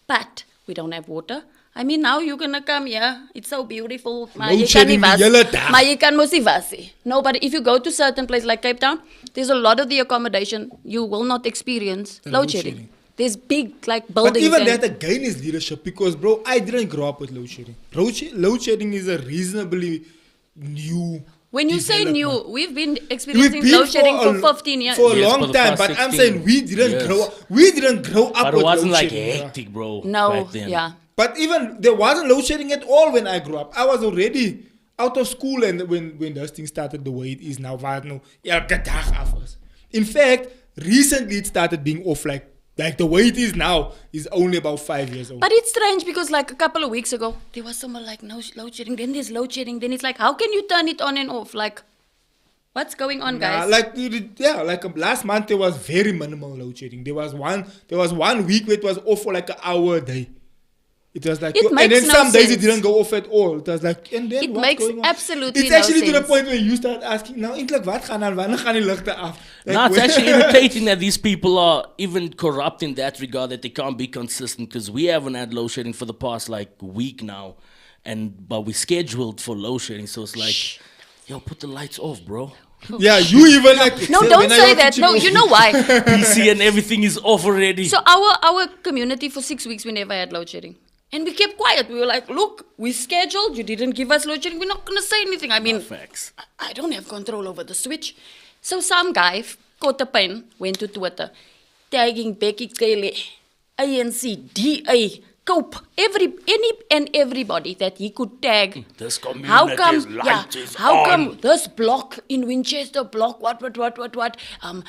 but we don't have water. I mean, now you're going to come here. It's so beautiful. Maar Load jy kan shedding nie was- die hele dag. maar jy kan mos nie was nie. No, but if you go to certain places like Cape Town, there's a lot of the accommodation you will not experience The load load shedding. shedding. There's big like But buildings. even and- that again is leadership because, bro, I didn't grow up with load shedding. Load shedding is a reasonably new. when you say new, development. we've been We've experiencing been load shedding for a- 15 years. For a Yes, long for the time, past but I'm 16 saying we didn't years. grow up But it with wasn't load like shedding, bruh. hectic, bro. No, back then. yeah. But even there wasn't load shedding at all when I grew up. I was already out of school and when those things started the way it is now. Waar het nou elke dag af is. In fact, recently it started being off like the way it is now is only about 5 years old. But it's strange because like a couple of weeks ago, there was someone like no load shedding, then there's load shedding, then it's like, how can you turn it on and off? Like, what's going on, guys? Last month there was very minimal load shedding. There was one week where it was off for like an hour a day. It was like, It and makes then no some days it sense. didn't go off at all. It was like, and then It what's makes going on? absolutely It's no actually to the sense. point where you start asking, now, eintlik wat gaan aan, wanneer gaan die ligte af? Like, No, it's when- actually irritating that these people are even corrupt in that regard that they can't be consistent because we haven't had load shedding for the past like week now, but we scheduled for load shedding, so it's like, yo, put the lights off, bro. Yeah, you even like. No, "Sir, don't when are say you that. teaching No, me?" you know why? PC and everything is off already. So our community for 6 weeks we never had load shedding. And we kept quiet. We were like, look, we scheduled, you didn't give us load shedding, we're not gonna say anything. I mean, Facts. I don't have control over the switch. So some guy, caught a pen, went to Twitter, tagging Becky Kele, ANC, DA, Cope, everybody that he could tag. This community How come? light is How on. come this block in Winchester block what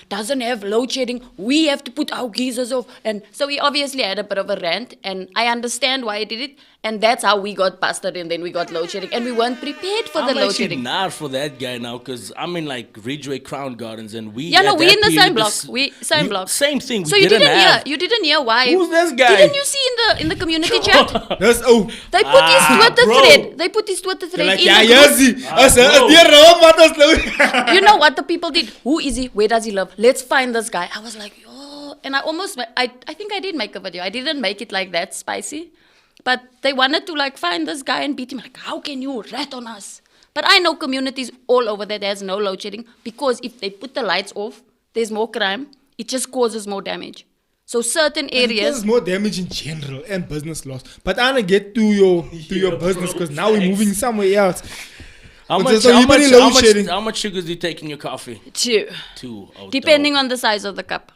doesn't have load shedding? We have to put our geysers off, and so we obviously had a bit of a rant, and I understand why he did it, and that's how we got busted, and then we got load shedding, and we weren't prepared for the I'm load actually shedding. not for that guy now because I'm in like Ridgeway Crown Gardens and we. Yeah, no, at we that in the period, same block. this- We same block. Same thing. So we you didn't hear. have. You didn't hear why? Who's this guy? Didn't you see in the community chat? That's They put his Twitter bro. thread. They put his Twitter They're thread like, in yeah, the yes, group. as bro. dear Rome, what was slow. You know what the people did? Who is he? Where does he live? Let's find this guy. I was like, oh, and I almost, I think I did make a video. I didn't make it like that spicy, but they wanted to like find this guy and beat him. Like, how can you rat on us? But I know communities all over that there's no load shedding because if they put the lights off, there's more crime. It just causes more damage. So certain It areas. causes more damage in general and business loss. But I wanna get to your business because now we're moving somewhere else. How But much, so how, you much, very how, load much, shedding. how much sugars do you take in your coffee? Two. Two. Oh, Depending dope. on the size of the cup.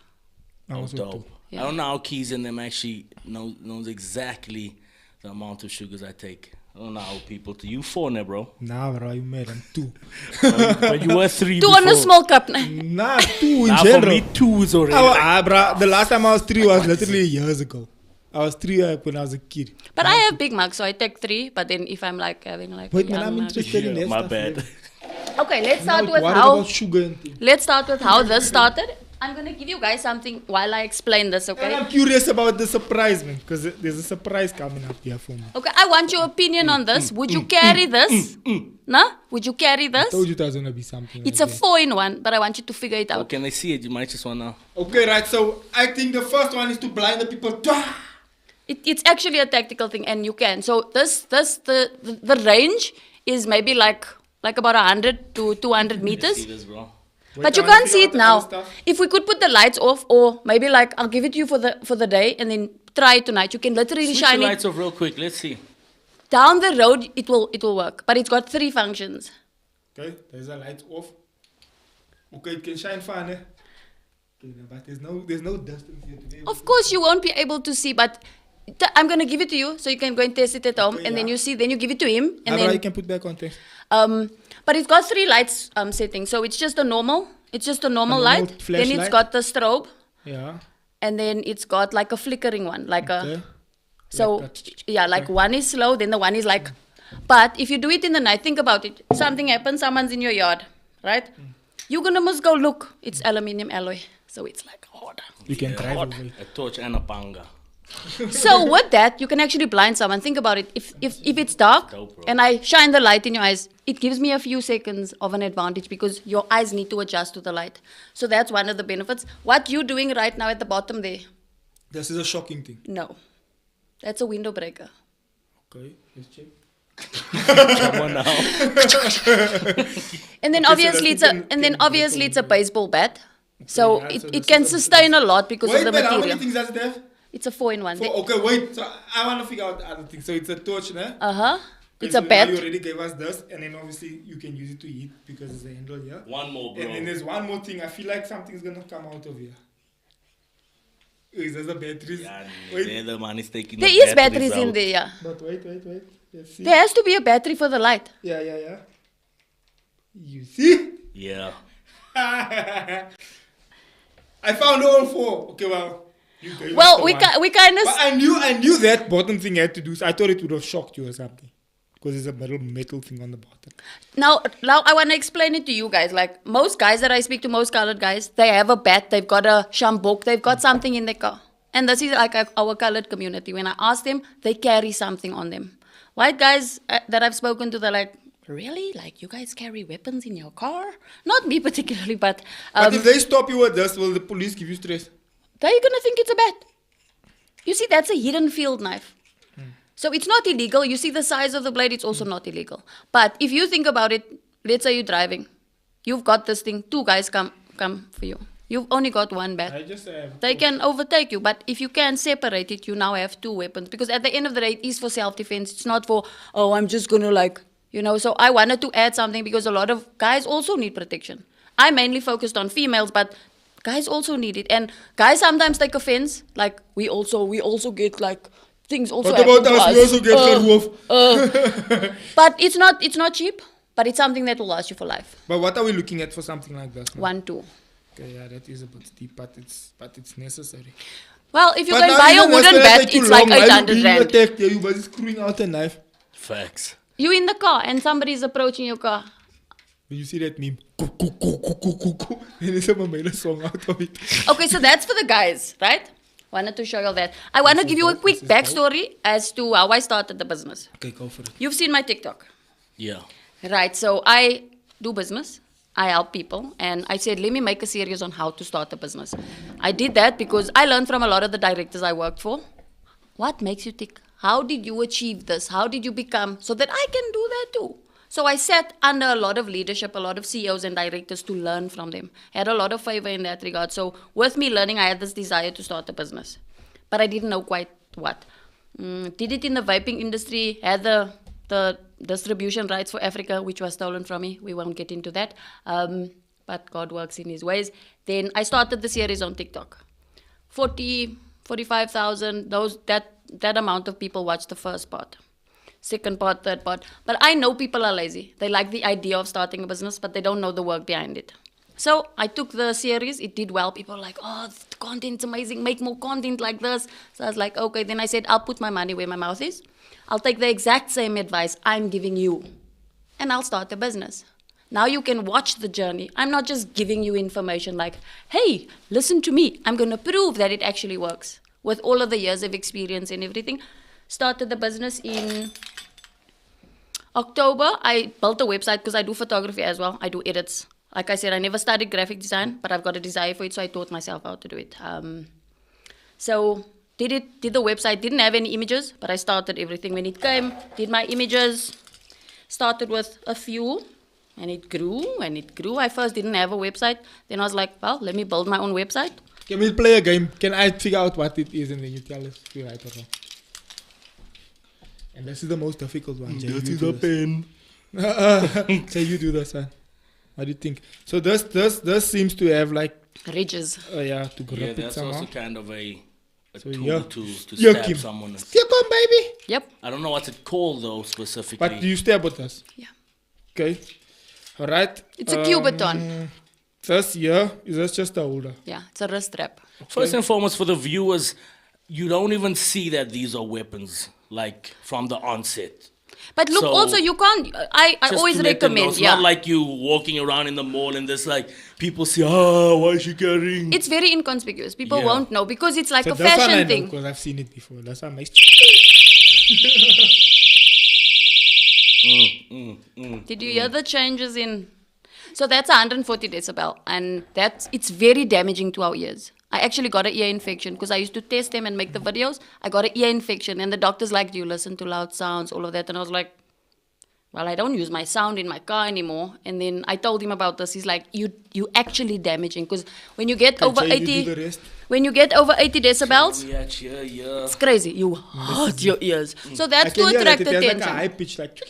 I Oh, was dope. Yeah. I don't know how Keys and them actually knows exactly the amount of sugars I take. I don't know how people do. You 4 now, bro. Nah, bro, you mad? I'm 2. But you were 3 Two on a before. small cup. Nah, 2 in Nah, for general. me, 2 is already. Bro, the last time I was 3 was literally years ago. I was 3 when I was a kid. But I have big mugs, so I take 3. But then if I'm like having like Wait, a man, young I'm mug- interested in Yeah, that my stuff. bad. man. Okay, let's Now, start with what how. about sugar and things? Let's start with how this started. I'm gonna give you guys something while I explain this, And okay? I'm curious about the surprise, man, because there's a surprise coming up here for me. Okay, I want your opinion on this. Would you carry this? Nah? Would you carry this? Told you there's gonna be something. It's a like that. 4-in-1, but I want you to figure it Oh, out. can they see it? You might just wanna. Okay, right. So I think the first one is to blind the people. It's actually a tactical thing, and you can. So the range is maybe like about 100 to 200 meters. See this, bro. But you I wanna can't see figure it out the now. other stuff. If we could put the lights off, or maybe like I'll give it to you for the day, and then try it tonight. You can literally Switch the shine it lights off real quick. Let's see. down the road. It will work, but it's got 3 functions. Okay, there's a light off. Okay, it can shine fine, eh? Okay, no, but there's no distance here today. Of course, you won't be able to see, but I'm gonna give it to you so you can go and test it at home, Okay, and then yeah. you see. Then you give it to him, and You then can put back on things. but it's got 3 lights settings. So it's just a normal normal light. Then it's flashlight. got the strobe, Yeah. and then it's got like a flickering one, like a. Okay. So Like that. yeah, like one is slow, then the one is like. But if you do it in the night, think about it. Something happens, someone's in your yard, right? You're gonna must go look. It's aluminium alloy, so it's like hard. You can drive Hot. over it. A torch and a panga. So with that, you can actually blind someone. Think about it. If it's dark Dope, bro. and I shine the light in your eyes, it gives me a few seconds of an advantage because your eyes need to adjust to the light. So that's one of the benefits. What you're doing right now at the bottom there, This is a shocking thing. no, that's a window breaker. Okay, let's check. Come on now. And then Okay, so obviously that it's you can obviously break it's a baseball bat. So yeah, so it this can is a- sustain a lot because Wait, of the man, how many material. things does it have? It's a 4-in-1. Okay, wait. So I want to figure out the other thing. So it's a torch, né? It's a Now bat. you already gave us this, and then obviously you can use it to eat because it's a handle here. One more, bro. And then there's one more thing. I feel like something's gonna come out of here. Is there the batteries? Yeah, Wait, there the man is taking There the is batteries in out. there, yeah. but wait. Let's see. There has to be a battery for the light. Yeah. You see? Yeah. I found all 4. Okay, well. You gave us Well, the we one. we kind of But I knew that bottom thing had to do. So I thought it would have shocked you or something. Because there's a metal thing on the bottom. now I want to explain it to you guys. Like most guys that I speak to, most colored guys, they have a bat, they've got a shambok, they've got something in their car. And this is like our colored community. When I ask them, they carry something on them. White guys that I've spoken to, they're like, really? Like you guys carry weapons in your car? Not me particularly, but But if they stop you with this, will the police give you stress? they're gonna think it's a bat. You see, that's a hidden field knife. So it's not illegal. You see the size of the blade, it's also not illegal. But if you think about it, let's say you're driving you've got this thing. 2 guys come for you. You've only got 1 bat. I just They can overtake you, but if you can separate it, you now have 2 weapons. Because at the end of the day, it is for self-defense. It's not for, oh, I'm just going to like, you know. So I wanted to add something because a lot of guys also need protection. I mainly focused on females, but guys also need it. And guys sometimes take offense. Like, we also get like, things also What happen about to us? us. We also get wolf. But it's not cheap, but it's something that will last you for life. But what are we looking at for something like this? 1, 2. Okay, yeah, that is a bit steep, but it's necessary. Well, if you But can now buy a even that's wooden gonna bat, take you it's like long. Why you 800 being rand. attacked? Yeah, you was screwing out a knife. Facts. You in the car and somebody's approaching your car. When you see that meme, and there's a made a song out of it. Okay, so that's for the guys, right? Wanted to show you all that. I want to give you a quick backstory as to how I started the business. Okay, go for it. You've seen my TikTok. Yeah. Right, so I do business. I help people. And I said, let me make a series on how to start a business. I did that because I learned from a lot of the directors I worked for. What makes you tick? How did you achieve this? How did you become? So that I can do that too. So I sat under a lot of leadership, a lot of CEOs and directors to learn from them. Had a lot of favor in that regard. So with me learning, I had this desire to start a business. But I didn't know quite what. Did it in the vaping industry, had the distribution rights for Africa, which was stolen from me. We won't get into that. But God works in his ways. Then I started the series on TikTok. 45,000, that amount of people watched the first part. Second part, third part. But I know people are lazy. They like the idea of starting a business, but they don't know the work behind it. So I took the series. It did well. People were like, oh, the content's amazing. Make more content like this. So I was like, okay. Then I said, I'll put my money where my mouth is. I'll take the exact same advice I'm giving you, and I'll start a business. Now you can watch the journey. I'm not just giving you information like, hey, listen to me. I'm going to prove that it actually works. With all of the years of experience and everything. Started the business in October. I built a website because I do photography as well. I do edits. Like I said, I never studied graphic design, but I've got a desire for it, so I taught myself how to do it. So did the website, didn't have any images, but I started everything. When it came, did my images, started with a few, and it grew, and it grew. I first didn't have a website. Then I was like, well, let me build my own website. Can we play a game? Can I figure out what it is and then you tell us if you're right or wrong? And this is the most difficult one. Jay, This you is do a this. pen. Say you do this one. What do you think? So this seems to have like Ridges. to grip Yeah, it that's somehow. also kind of a So tool yeah. to Yeah, stab Kim. someone. Here come baby. Yep. I don't know what's it called though specifically. But you stab with us. Yeah. Okay. Alright. It's a Cubiton. This here is this just a holder. Yeah, it's a wrist strap. First and foremost, for the viewers, you don't even see that these are weapons, like from the onset. But look, So, also you can't. I Just always to let them know, recommend. it's Yeah, not like you walking around in the mall and there's like people say, "Oh, why is she carrying?" it's very inconspicuous. People Yeah. won't know because it's like So a this one I fashion know thing. because I've seen it before. That's what makes. Did you hear the changes in? So that's 140 decibel, and it's very damaging to our ears. I actually got an ear infection because I used to test them and make the videos. I got an ear infection, and the doctor's like, "Do you listen to loud sounds, all of that?" And I was like, "Well, I don't use my sound in my car anymore." And then I told him about this. He's like, "You actually damaging because when you get over Jay, you do 80, the rest. when you get over 80 decibels, Yeah, yeah. it's crazy. You hurt your ears. So I that's can to hear that attract it has like a attention. high pitch like.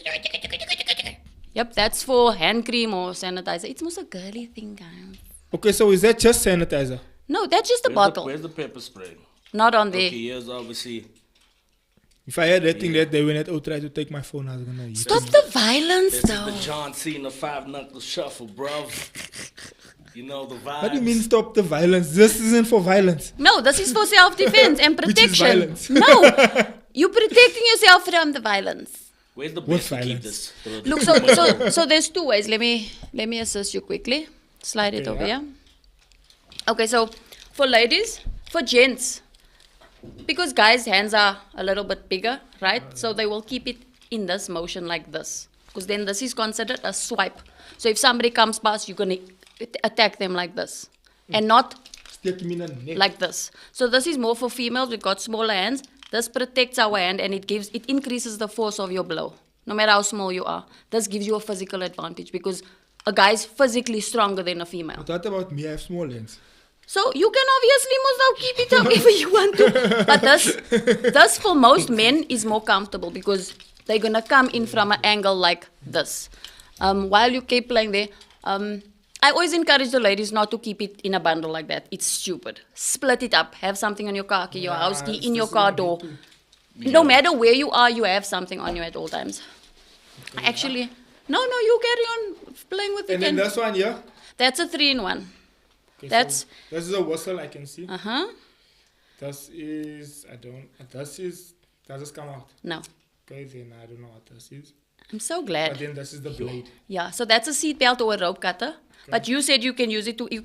Yep, that's for hand cream or sanitizer. It's most a girly thing, guys. Okay, so is that just sanitizer? No, that's just a bottle. Where's the pepper spray? Not on there. Okay, here's obviously. If I had that thing that day when I tried to take my phone, I was gonna use Stop the violence, This is though. the John Cena 5-knuckle shuffle, bro. You know the vibes. What do you mean stop the violence? This isn't for violence. No, this is for self-defense and Which is protection. violence. No, you're protecting yourself from the violence. Where's the What best to keep violence? this? Look, so there's two ways. Let me assist you quickly. Slide it Okay, over yeah. here. Okay, so for ladies, for gents, because guys' hands are a little bit bigger, right? So they will keep it in this motion like this. Because then this is considered a swipe. So if somebody comes past, you're going to attack them like this. And not Steek him in the neck. like this. So this is more for females. We've got smaller hands. This protects our hand and it increases the force of your blow, no matter how small you are. This gives you a physical advantage because a guy's physically stronger than a female. But what about me? I have small hands. So you can obviously must now keep it however you want to. But this for most men is more comfortable because they're gonna come in from an angle like this. While you keep playing there, I always encourage the ladies not to keep it in a bundle like that. It's stupid. Split it up. Have something on your car key, your house key, in your car door. No matter where you are, you have something on you at all times. Actually, no, you carry on playing with it. And then this one here. That's a 3-in-1. Okay, That's so this is a whistle I can see. uh-huh. This is does this come out? No. Okay, then I don't know what this is. I'm so But glad. then this is the blade. Yeah, so that's a seat belt or a rope cutter. But you said you can use it to I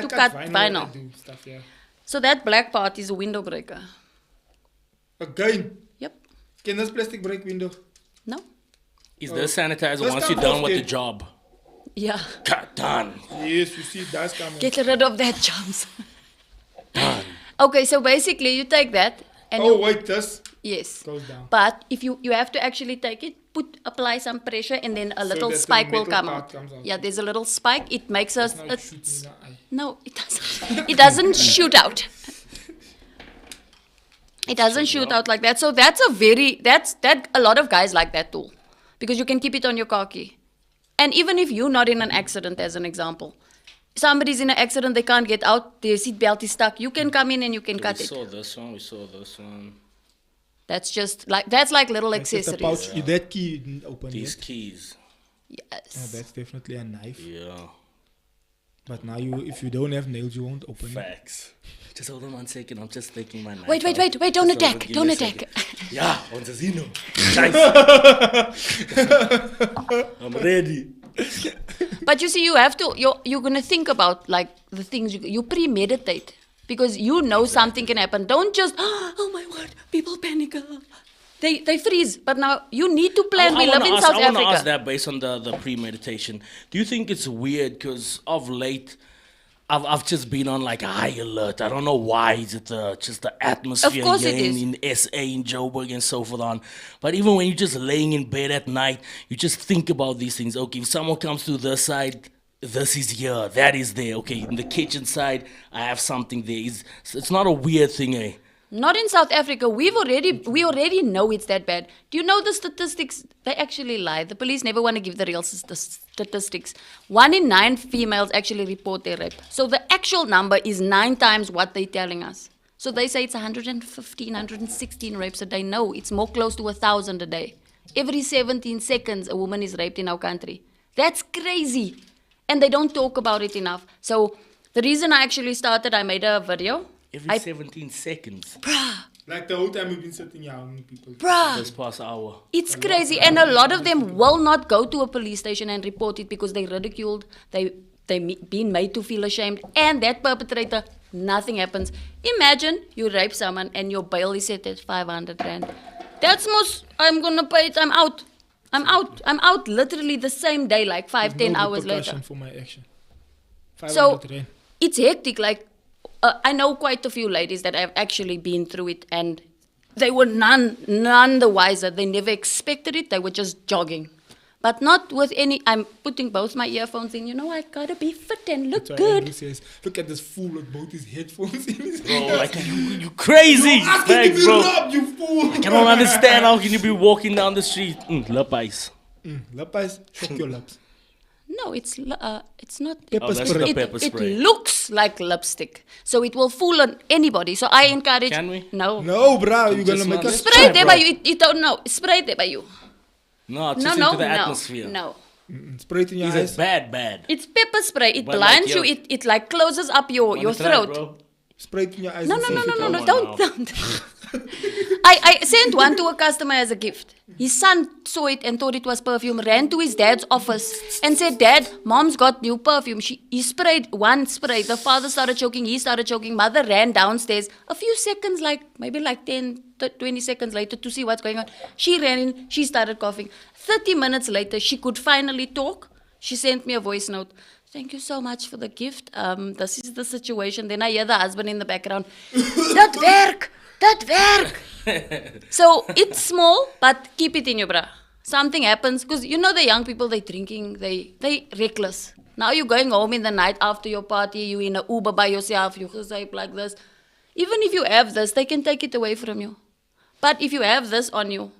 cut I vinyl. do stuff, yeah. So that black part is a window breaker. Again, Yep. can this plastic break window? No? Is the sanitizer This once you're comes done off with the then. job? Yeah. Cut, done. Yes, you see, it does come. Get rid of that chance. Okay, so basically you take that and Oh you wait, this yes. goes down. But if you have to actually take it, apply some pressure and then a little that the spike will metal come part out. comes out. Yeah, there's a little spike. It makes us Now it shoots me in the eye. no, it doesn't. It doesn't shoot out. It doesn't shoot out like that. So that's a lot of guys like that tool. Because you can keep it on your car key. And even if you're not in an accident, as an example, somebody's in an accident, they can't get out, their seat belt is stuck, you can come in and you can cut We it. saw this one. We saw this one. That's like little It's just a accessories. pouch. That key didn't open These yet. keys. Yeah, Yes. that's definitely a knife. Yeah. But now if you don't have nails, you won't open it. Facts. Just hold on 1 second. I'm just taking my knife. Wait, out. don't Just hold on, attack, give me don't a attack. second. Yeah, on the Zeno. I'm ready. But you see, you have to, you're going to think about like the things, you premeditate. Because you know something can happen. Don't just, oh my word, people panic. They freeze. But now you need to plan. We live in South I want to ask Africa. that based on the premeditation. Do you think it's weird because of late, I've just been on like a high alert. I don't know why. Is it just the atmosphere Of course here it is. in SA, in Joburg and so forth on. But even when you're just laying in bed at night, you just think about these things. Okay, if someone comes to this side, this is here, that is there. Okay, in the kitchen side, I have something there. It's not a weird thing, eh? Not in South Africa. We already know it's that bad. Do you know the statistics? They actually lie. The police never want to give the real statistics. 1 in 9 females actually report their rape. So the actual number is 9 times what they're telling us. So they say it's 115, 116 rapes a day. No, it's more close to 1,000 a day. Every 17 seconds, a woman is raped in our country. That's crazy. And they don't talk about it enough. So the reason I actually started, I made a video. Every 17 seconds. Like the whole time we've been sitting here, how many people? Bruh. This past hour. It's crazy, and a lot of them will not go to a police station and report it because they're ridiculed, they've been made to feel ashamed, and that perpetrator, nothing happens. Imagine you rape someone and your bail is set at 500 rand. That's most, I'm gonna pay it, I'm out. I'm out literally the same day, like 5-10 No hours repercussion later. for my action. So 500 rand. it's hectic. Like I know quite a few ladies that have actually been through it, and they were none the wiser. They never expected it. They were just jogging, but not with any. I'm putting both my earphones in. You know, I gotta be fit and look That's why Andrew good. says, look at this fool with both his headphones in his Bro, ears. like you crazy. Asking to Like, be bro. robbed, you fool. I don't understand how can you be walking down the street. Lip ice. Lapis, shock your lips. No, it's not. Pepper Oh, that's spray. the pepper It spray. looks like lipstick, so it will fool on anybody. So I encourage. Can we? No. No, bro, you're gonna Just make not- us Spray it there bro. by you. You don't know. Spray it there by you. No, it's No, just no, into the no, atmosphere. no. spray it in your Is eyes. it bad? It's pepper spray. It But blinds like you. your- It like closes up your Wanna try, throat. bro? Spray it in your eyes. No, and no, see no, if no, it no, works. no, Come on don't. I sent one to a customer as a gift. His son saw it and thought it was perfume, ran to his dad's office and said, Dad, Mom's got new perfume. He sprayed one spray. The father started choking, he started choking. Mother ran downstairs. A few seconds, maybe 10, 20 seconds later to see what's going on. She ran in, she started coughing. 30 minutes later, she could finally talk. She sent me a voice note. Thank you so much for the gift. This is the situation. Then I hear the husband in the background. Dat werk! So it's small, but keep it in your bra. something happens, because you know the young people, they drinking, they reckless. Now you're going home in the night after your party, you in a Uber by yourself, you gezuip like this. Even if you have this, they can take it away from you. But if you have this on you,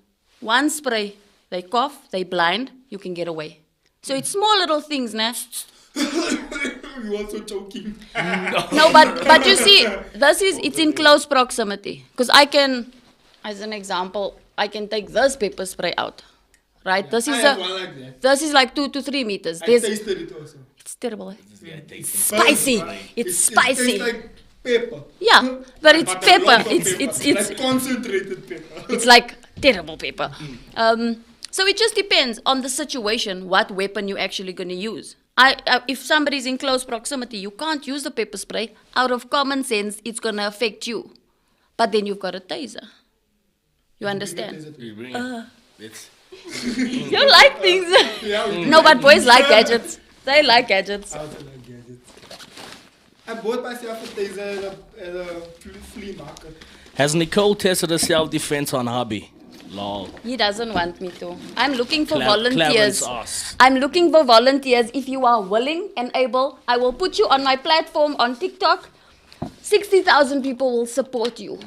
one spray, they cough, they blind, you can get away. So it's small little things, nah? You also joking. No, but you see, it's in close proximity. Because I can, as an example, I can take this pepper spray out. Right? This is I have one like that. this is like 2 to 3 meters. I There's, tasted it also. it's terrible. Eh? Yeah, It's spicy. It's It spicy. tastes like pepper. Yeah, but it's But a pepper. lot of It's like concentrated pepper. it's like terrible pepper. So it just depends on the situation, what weapon you're actually going to use. If somebody's in close proximity, you can't use the pepper spray. Out of common sense, it's going to affect you. But then you've got a taser. You understand? You bring it. It's You like things. Yeah, we- No, but boys like gadgets. They like gadgets. I also like gadgets. I bought myself a taser at a flea market. Has Nicole tested her self-defense on hubby? Lol. He doesn't want me to. I'm looking for Clarence volunteers. asks. I'm looking for volunteers. If you are willing and able, I will put you on my platform on TikTok. 60,000 people will support you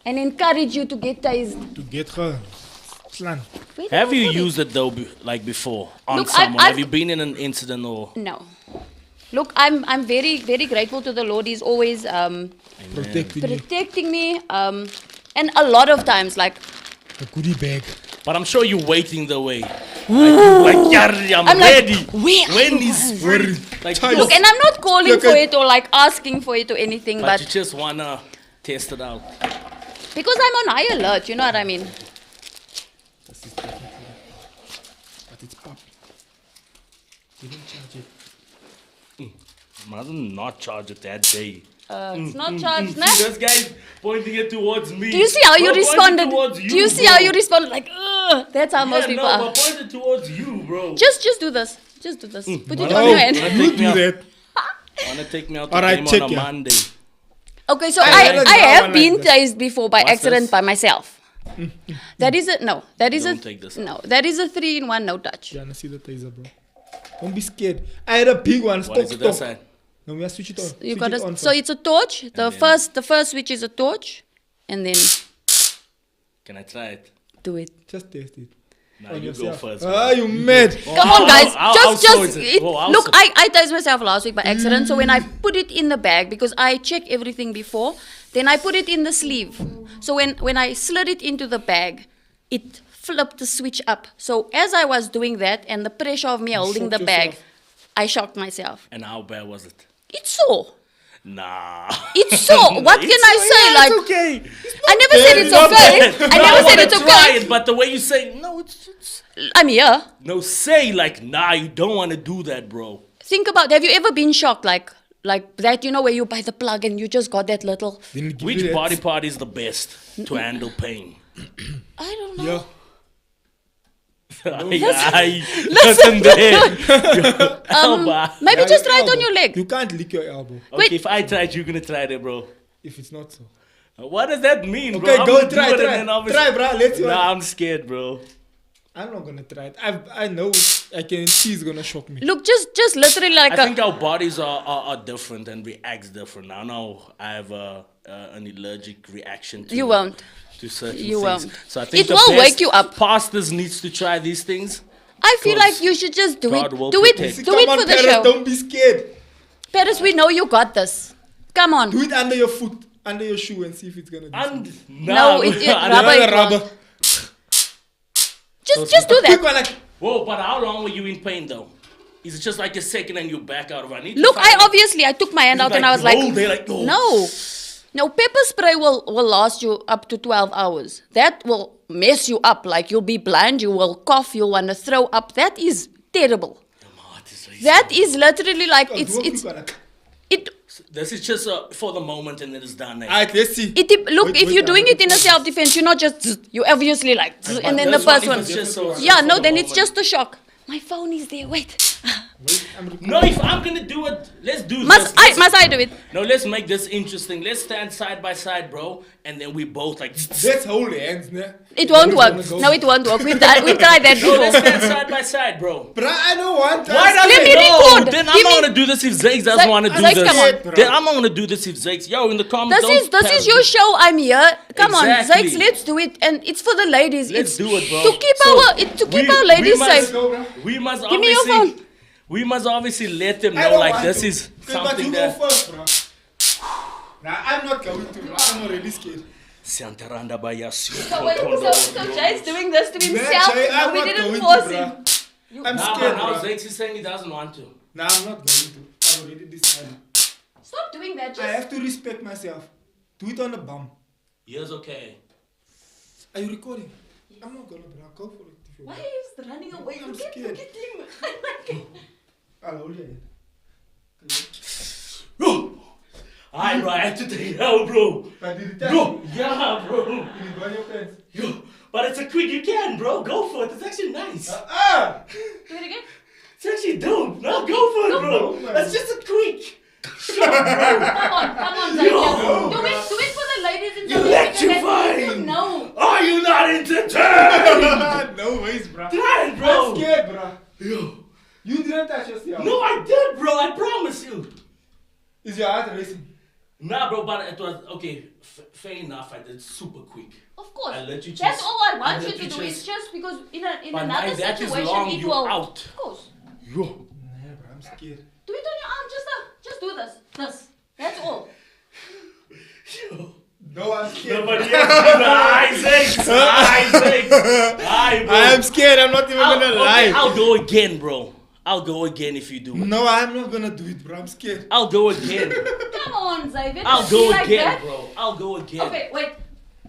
and encourage you to get tased. To get her slan. Where did Have I you put it? used it though, like before, on Look, someone? I've- Have you been in an incident or? No. Look, I'm very, very grateful to the Lord. He's always Protecting you. protecting me. And a lot of times, like, A goodie bag. But I'm sure you're waiting the way. Like, "Yarri, I'm I'm like, ready. where are When you is guys?" free? Like, Child. look, and I'm not calling Look for at- it or like asking for it or anything, but but you just wanna test it out. because I'm on high alert, you know what I mean? This is technically. But it's pop. Didn't charge it. Rather not charge it that day. It's not charged, See, nah. this guy's pointing it towards me. Do you see how you Bro, point it responded? towards Do you see how bro. you responded? Like, ugh. That's how most Yeah, people no, are. but point it towards you, bro. Just do this. Just do this. Put it No, on your hand. Wanna you take me do out? that. Wanna take me out to Alright, game check on a ya. Monday? Okay, so I I haven't done have one been like this. tased before by What's accident this? by myself. That is a no. That is Don't take this no. That is a 3-in-1 no touch. You wanna see the taser, bro? Don't be scared. I had a big one. What Stop, is it this stop. side? No, we have to switch it on. You Switch got it to. on So first. it's a torch. The then- first switch is a torch, and then Can I try it? do it. Just test it. Nah, On you go yourself. first. Ah, you mad? Come on, guys. How so is it? Oh, how Look, so? I tased myself last week by accident. So when I put it in the bag, because I check everything before, then I put it in the sleeve. So when I slid it into the bag, it flipped the switch up. So as I was doing that, and the pressure of me holding the shocked bag, yourself. I shocked myself. And how bad was it? It's so. Nah. It's so. What can I say? Yeah, Like, it's okay. I never said it's okay. I never said it's Try okay. it, but the way you say no, it's I'm here. no. Say like nah. You don't want to do that, bro. Think about, have you ever been shocked like that, you know, where you buy the plug and you just got that little, Didn't give you Which that. body part is the best to handle pain? I don't know. Yeah. Listen there. Elbow. Maybe Yeah, just your try it on elbow. your leg. You can't lick your elbow Okay, if I tried, you're gonna try it, bro. if it's not so. What does that mean, bro? Okay, I'm go gonna try, do it and try. then obviously- Try, bro. Let's see what- Nah, I'm scared, bro. I'm not gonna try it. I know I can see it's gonna shock me. Look, just literally like I think our bodies are different and reacts different. Now, I have an allergic reaction to You won't. to certain You things. won't. So I think It the will best wake you up. Pastors needs to try these things. I feel Because like you should just do God it. will Do it. protect. See, Do come it on, for the Paris, show. don't be scared. Paris, we know you got this. Come on. Do it under your foot, under your shoe, and see if it's gonna do something. And No, it- I rubber don't- is wrong. Rubber. Just do Quick that. one, like, Whoa, but how long were you in pain though? Is it just like a second and you're back out of it? Look, I took my hand out and I was like, roll there like, oh. no, pepper spray will last you up to 12 hours. That will mess you up. Like you'll be blind, you will cough, you'll want to throw up. That is terrible. My heart is racing. That is literally like do a it's quick one, like, it. This is just for the moment and then it's done. Eh? Alright, let's see. Look, Wait, if wait, you're doing I'm it in a self-defense, you're not just you obviously like, and then the This one, first if one. it's just so- Yeah, for no, the then it's moment. just a shock. My phone is there. Wait. Wait, I'm recording. No, if I'm gonna do it, let's do this. Must I do it? No, let's make this interesting. Let's stand side by side, bro, and then we both like. Let's hold hands, ne? It won't work. No, it won't work. We've tried that No, let's before. stand side by side, bro. Bruh, I don't want that. Why does Let it? me No, record. then Give I'm not me- gonna do this if Zakes doesn't Zak- want to do Zakes, this. come on. Then I'm not gonna do this if Zakes. Yo, in the comments. This is your show. I'm here. Come on, Exactly. Zakes, let's do it, and it's for the ladies. Let's it's do it, bro. To keep So, our ladies must- safe. Go, bruh. We must Give me your obviously. phone. We must obviously let them I know don't like want this to. is Okay, but something you go that. first, bruh. Nah, I'm not going to. Bruh. I'm already scared. Santaranda Bayasi. So wait, so Jay's doing this to Man, himself. Jay, No, I'm we not didn't going force to, him. bruh. I'm Nah, scared, but now bruh. Zakes is saying he doesn't want to. Nah, I'm not going to. I've already decided. Stop doing that. I Just have to respect myself. Do it on the bum. Yes, okay. Are you recording? I'm not gonna, bruh. Go for it. If you why want. are you running away? I'm Look at scared. him. I'll hold your hand. Alright, bro, I have to take it out, bro. But did it tell Bro, you? yeah, bro. Did it burn your pants? Yo, but it's a quick, you can, bro. Go for it. It's actually nice. Ah! Do it again. It's actually dope. No, go for it, bro. man. That's just a quick. Come on, Zach. Yo. Do it for the ladies in South Africa that need to Electrifying. know. Are you not entertained? No ways, bruh. Try it, bro. I'm scared, bruh. Yo. You didn't touch yourself. No, I did, bro. I promise you. Is your heart racing? Nah, bro, but it was okay. Fair enough. I did super quick. Of course. I let you That's just- all I I want let you to you do. just- It's just because in But another now that is situation long, it you're will. out. Of course. Yo. Nah, bruh, I'm scared. Do it on your arm. Just do this. This. That's all. Yo. No, I'm scared. Nobody else did that. Isaac. Aye, bro. I'm scared. I'm not even gonna lie. I'll go again, bro. I'll go again if you do it. No, I'm not gonna do it, bro. I'm scared. I'll go again. Come on, Xavier. I'll Don't go be like again, that. bro. I'll go again. Okay, wait.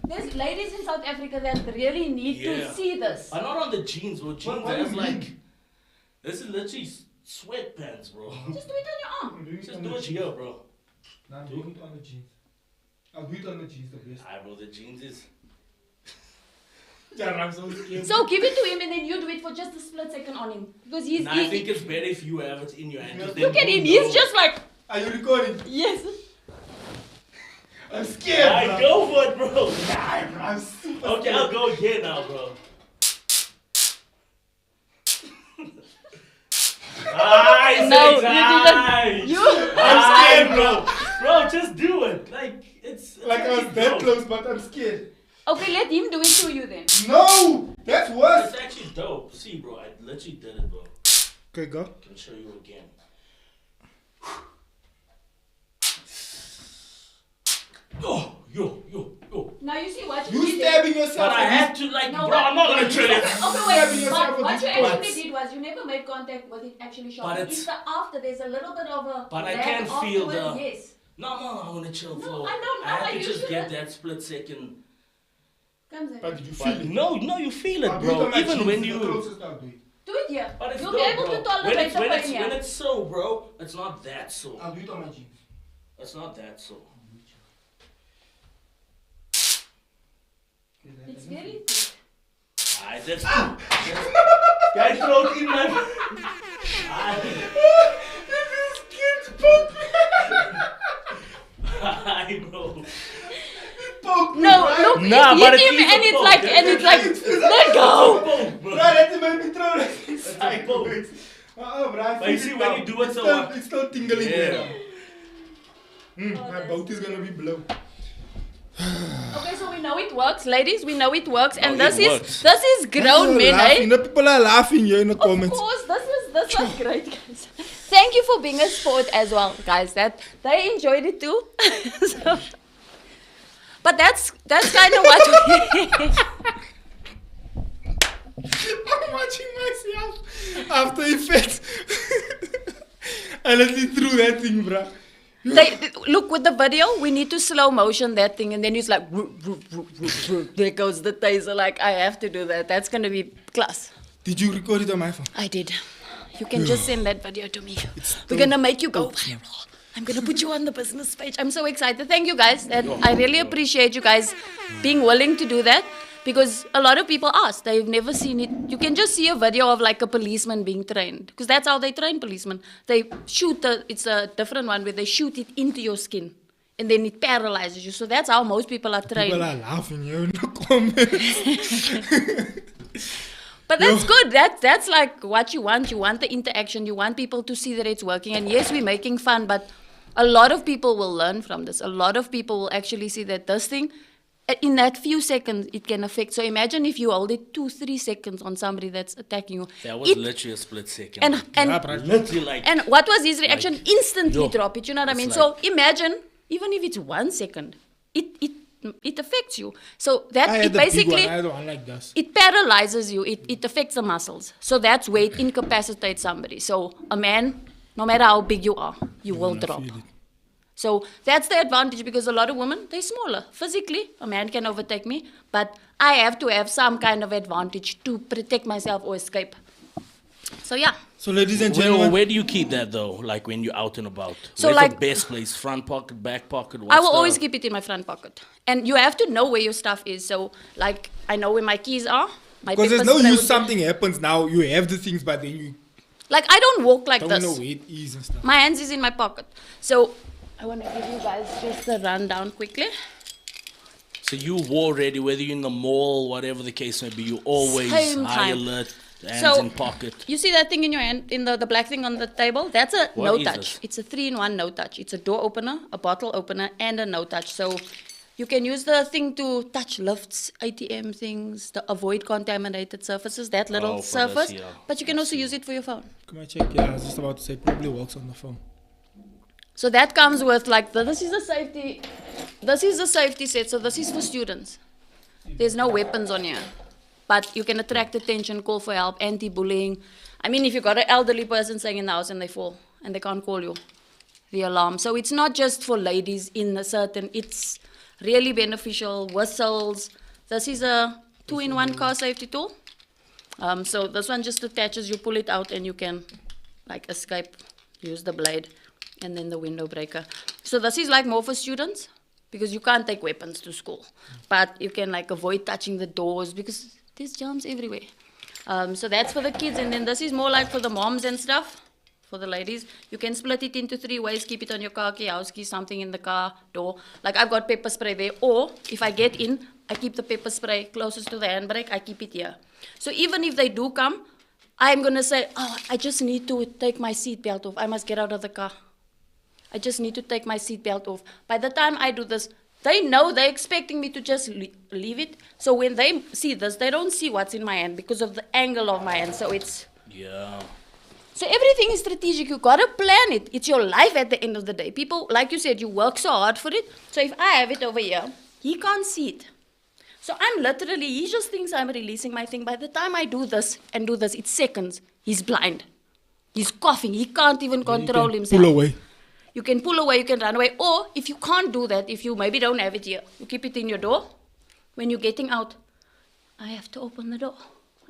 There's ladies in South Africa that really need Yeah. to see this. But not on the jeans, bro. Jeans, what do that's you like. mean? This is literally sweatpants, bro. Just do it on your arm. I'm doing Just on do the it jeans. here, bro. Nah, I'm doing it on the jeans. I'll do it on the jeans the best. Alright, bro. The jeans is. Yeah, I'm so scared. So give it to him and then you do it for just a split second on him. Because he's, Nah, I think it's better if you have it in your hand. 'cause then look at you him, know. he's just like, Are you recording? yes. I'm scared, Alright, bro. go for it, bro. Nah, bro. I'm super Okay, I'll go again now, bro. Aye, No, Six, you didn't. aye. You. I'm scared, bro. Bro, just do it. Like, it's Like I was that close, but I'm scared. Okay, let him do it to you then. No! That's worse! It's actually dope. See, bro, I literally did it, bro. Okay, go. I can show you again. Oh, yo. Now you see what You did. stabbing yourself. But I with had to, like, No, bro, but- I'm not gonna chill Okay, it. okay, Stabbing wait. yourself But with what you these actually parts. did was you never made contact with it actually shot. But you. it's- It's the after. There's a little bit of a. But I lag can feel afterward, the- Yes. No, I wanna chill, No, flow. I don't know, I I had to just usually- get that split second. Comes in. But did you feel But it? no, you feel it, I'll do it bro. on my Even jeans, when the you. closest I'll do it. Do it here. But it's You'll dope, be able bro. to tolerate the pain when here. it's so, bro, it's not that so. I'll do it on my jeans. It's not that so. It's very thick. Alright, that's two. Guys, throw it in my. Hi, bro. Poke me, No, right? look, Nah, hit but him it is a and it's poke, like, yeah? and it's like, let go. Boom, bro. Bro, that made me throw it a inside. poke. Bro, I But you feel see it when now. you do it It's so still, what? it's still tingling Yeah. there now. Oh, My that's boat is gonna be blown. Okay, so we know it works, ladies. We know it works, and No, this it is works. grown men, laughing. eh? The people are laughing here in the Of comments. course, this was great, guys. Thank you for being a sport as well, guys. That they enjoyed it too. So- but that's kind of what we. I'm watching myself. After Effects. I literally threw that thing, bruh. Look with the video. We need to slow motion that thing, and then it's like, whoop, whoop, whoop, whoop, whoop. There goes the taser. Like I have to do that. That's gonna be class. Did you record it on my phone? I did. You can just send that video to me. We're gonna make you go viral. I'm gonna put you on the business page. I'm so excited. Thank you guys. I really appreciate you guys being willing to do that. Because a lot of people ask, they've never seen it. You can just see a video of like a policeman being trained, because that's how they train policemen. They shoot it's a different one where they shoot it into your skin, and then it paralyzes you. So that's how most people are trained. People are laughing you in the comments. But that's good. That's like what you want. You want the interaction. You want people to see that it's working. And yes, we're making fun, but a lot of people will learn from this. A lot of people will actually see that this thing, in that few seconds, it can affect. So imagine if you hold it 2-3 seconds on somebody that's attacking you. That was literally a split second. Literally like, and what was his reaction? like, Instantly yo, drop it. You know what I it's mean? like- So imagine, even if it's 1 second, it affects you. So that I it had the big basically one. I don't like this. it paralyzes you. It affects the muscles. So that's where it incapacitates somebody. So a man, no matter how big you are, you will drop. feel it. So that's the advantage, because a lot of women, they're smaller. Physically, a man can overtake me, but I have to have some kind of advantage to protect myself or escape. So yeah. So, ladies and gentlemen, where do you keep that though? Like when you're out and about? So, Where's like- the best place? Front pocket, back pocket? I What's will the- always keep it in my front pocket. And you have to know where your stuff is. So, like, I know where my keys are. My because there's pepper no spray use would be- something happens now, you have the things, but then you Like, I don't walk like don't this. know where it is and stuff. My hands is in my pocket. So, I want to give you guys just a rundown quickly. So you war ready, whether you're in the mall, whatever the case may be, you always Same high time. alert, hands So- in pocket. You see that thing in your hand, in the black thing on the table? That's a What no is touch. this? It's a 3-in-1 no touch. It's a door opener, a bottle opener, and a no touch. So you can use the thing to touch lifts, ATM things, to avoid contaminated surfaces, that little Oh, for this, surface. yeah. But you can also use it for your phone. Come on, check. Yeah, I was just about to say it probably works on the phone. So that comes with like this is the safety. This is the safety set. So this is for students. There's no weapons on here, but you can attract attention, call for help, anti-bullying. I mean, if you got an elderly person staying in the house and they fall and they can't call you, the alarm. So it's not just for ladies in a certain. It's really beneficial. Whistles. This is a 2-in-1 car safety tool. So this one just attaches. You pull it out and you can like escape. Use the blade. And then the window breaker. So this is like more for students, because you can't take weapons to school. But you can like avoid touching the doors because there's germs everywhere. So that's for the kids. And then this is more like for the moms and stuff, for the ladies. You can split it into 3 ways. Keep it on your car key, house key, something in the car door. Like I've got pepper spray there. Or if I get in, I keep the pepper spray closest to the handbrake. I keep it here. So even if they do come, I'm going to say, oh, I just need to take my seatbelt off. I must get out of the car. I just need to take my seatbelt off. By the time I do this, they know they're expecting me to just leave it. So when they see this, they don't see what's in my hand because of the angle of my hand. So it's Yeah. so everything is strategic. You gotta plan it. It's your life at the end of the day. People, like you said, you work so hard for it. So if I have it over here, he can't see it. So I'm literally, he just thinks I'm releasing my thing. By the time I do this and do this, it's seconds. He's blind. He's coughing. He can't even control himself. Pull away. You can pull away, you can run away. Or if you can't do that, if you maybe don't have it here, you keep it in your door. When you're getting out, I have to open the door.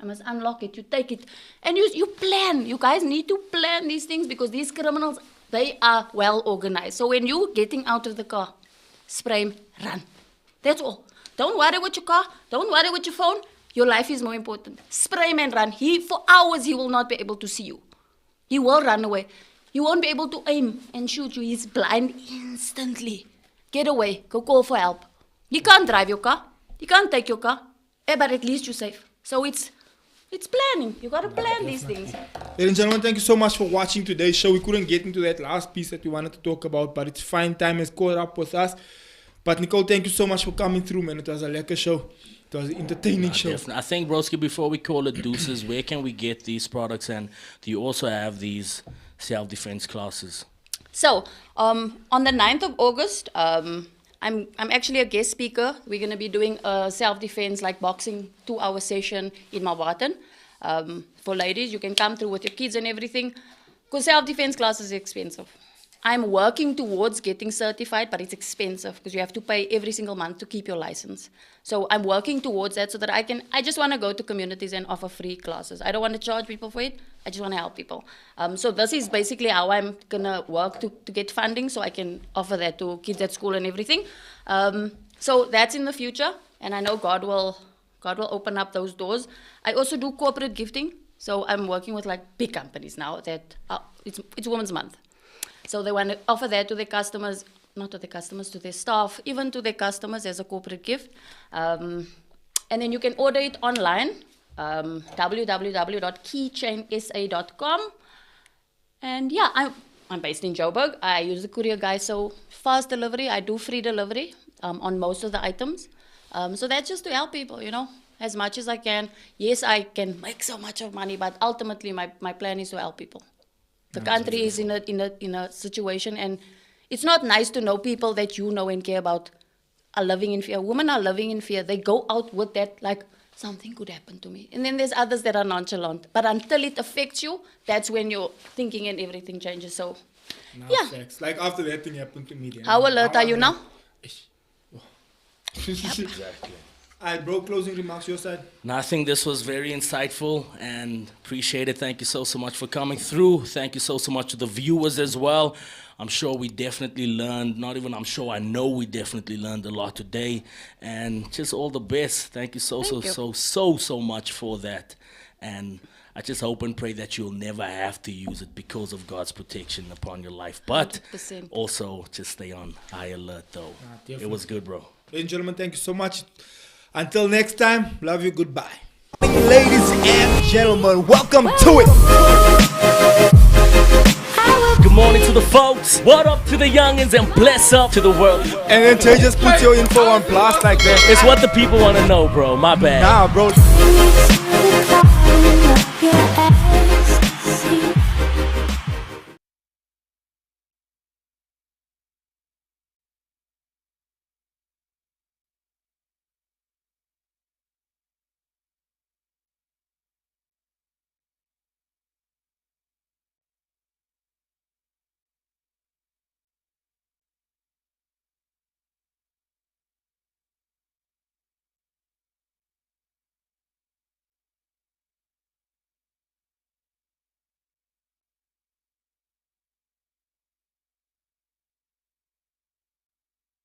I must unlock it. You take it. And you plan. You guys need to plan these things because these criminals, they are well organized. So when you're getting out of the car, spray him, run. That's all. Don't worry with your car. Don't worry with your phone. Your life is more important. Spray him and run. For hours, he will not be able to see you. He will run away. You won't be able to aim and shoot you. He's blind instantly. Get away. Go call for help. He can't drive your car. He can't take your car. But at least you're safe. So it's planning. You got to plan these things. Ladies and gentlemen, thank you so much for watching today's show. We couldn't get into that last piece that we wanted to talk about, but it's fine. Time has caught up with us. But Nicole, thank you so much for coming through, man. It was a lekker show. It was an entertaining show. Definitely. I think, Broski, before we call it deuces, where can we get these products? And do you also have these self-defense classes? So, on the 9th of August, I'm actually a guest speaker. We're going to be doing a self-defense, like boxing, 2-hour session in Mawatan. For ladies, you can come through with your kids and everything. Because self-defense class is expensive. I'm working towards getting certified, but it's expensive because you have to pay every single month to keep your license. So I'm working towards that so that I just want to go to communities and offer free classes. I don't want to charge people for it. I just want to help people. So this is basically how I'm going to work to get funding so I can offer that to kids at school and everything. So that's in the future, and I know God will God will open up those doors. I also do corporate gifting. So I'm working with like big companies now that it's Women's Month. So they want to offer that to their customers, not to their customers, to their staff, even to their customers as a corporate gift. And then you can order it online, www.keychainsa.com. And yeah, I'm based in Joburg. I use the courier guy, so fast delivery. I do free delivery on most of the items. So that's just to help people, as much as I can. Yes, I can make so much of money, but ultimately my plan is to help people. The country is in a situation, and it's not nice to know people that you know and care about are living in fear. Women are living in fear. They go out with that, like, something could happen to me. And then there's others that are nonchalant. But until it affects you, that's when your thinking and everything changes. So, yeah. Facts. Like after that thing happened to me. Then, How alert are you now? Exactly. All right, bro, closing remarks, your side? No, I think this was very insightful and appreciate it. Thank you so much for coming through. Thank you so much to the viewers as well. I'm sure we definitely learned, not even I'm sure, I know we definitely learned a lot today. And just all the best. Thank you so much for that. And I just hope and pray that you'll never have to use it because of God's protection upon your life. But 100%. also just stay on high alert though. Definitely. It was good, bro. Ladies and gentlemen, thank you so much. Until next time, love you, goodbye. Ladies and gentlemen, welcome to it. Good morning to the folks. What up to the youngins and bless up to the world. And then Tay just put your info on blast like that. It's what the people want to know, bro. My bad. Nah, bro.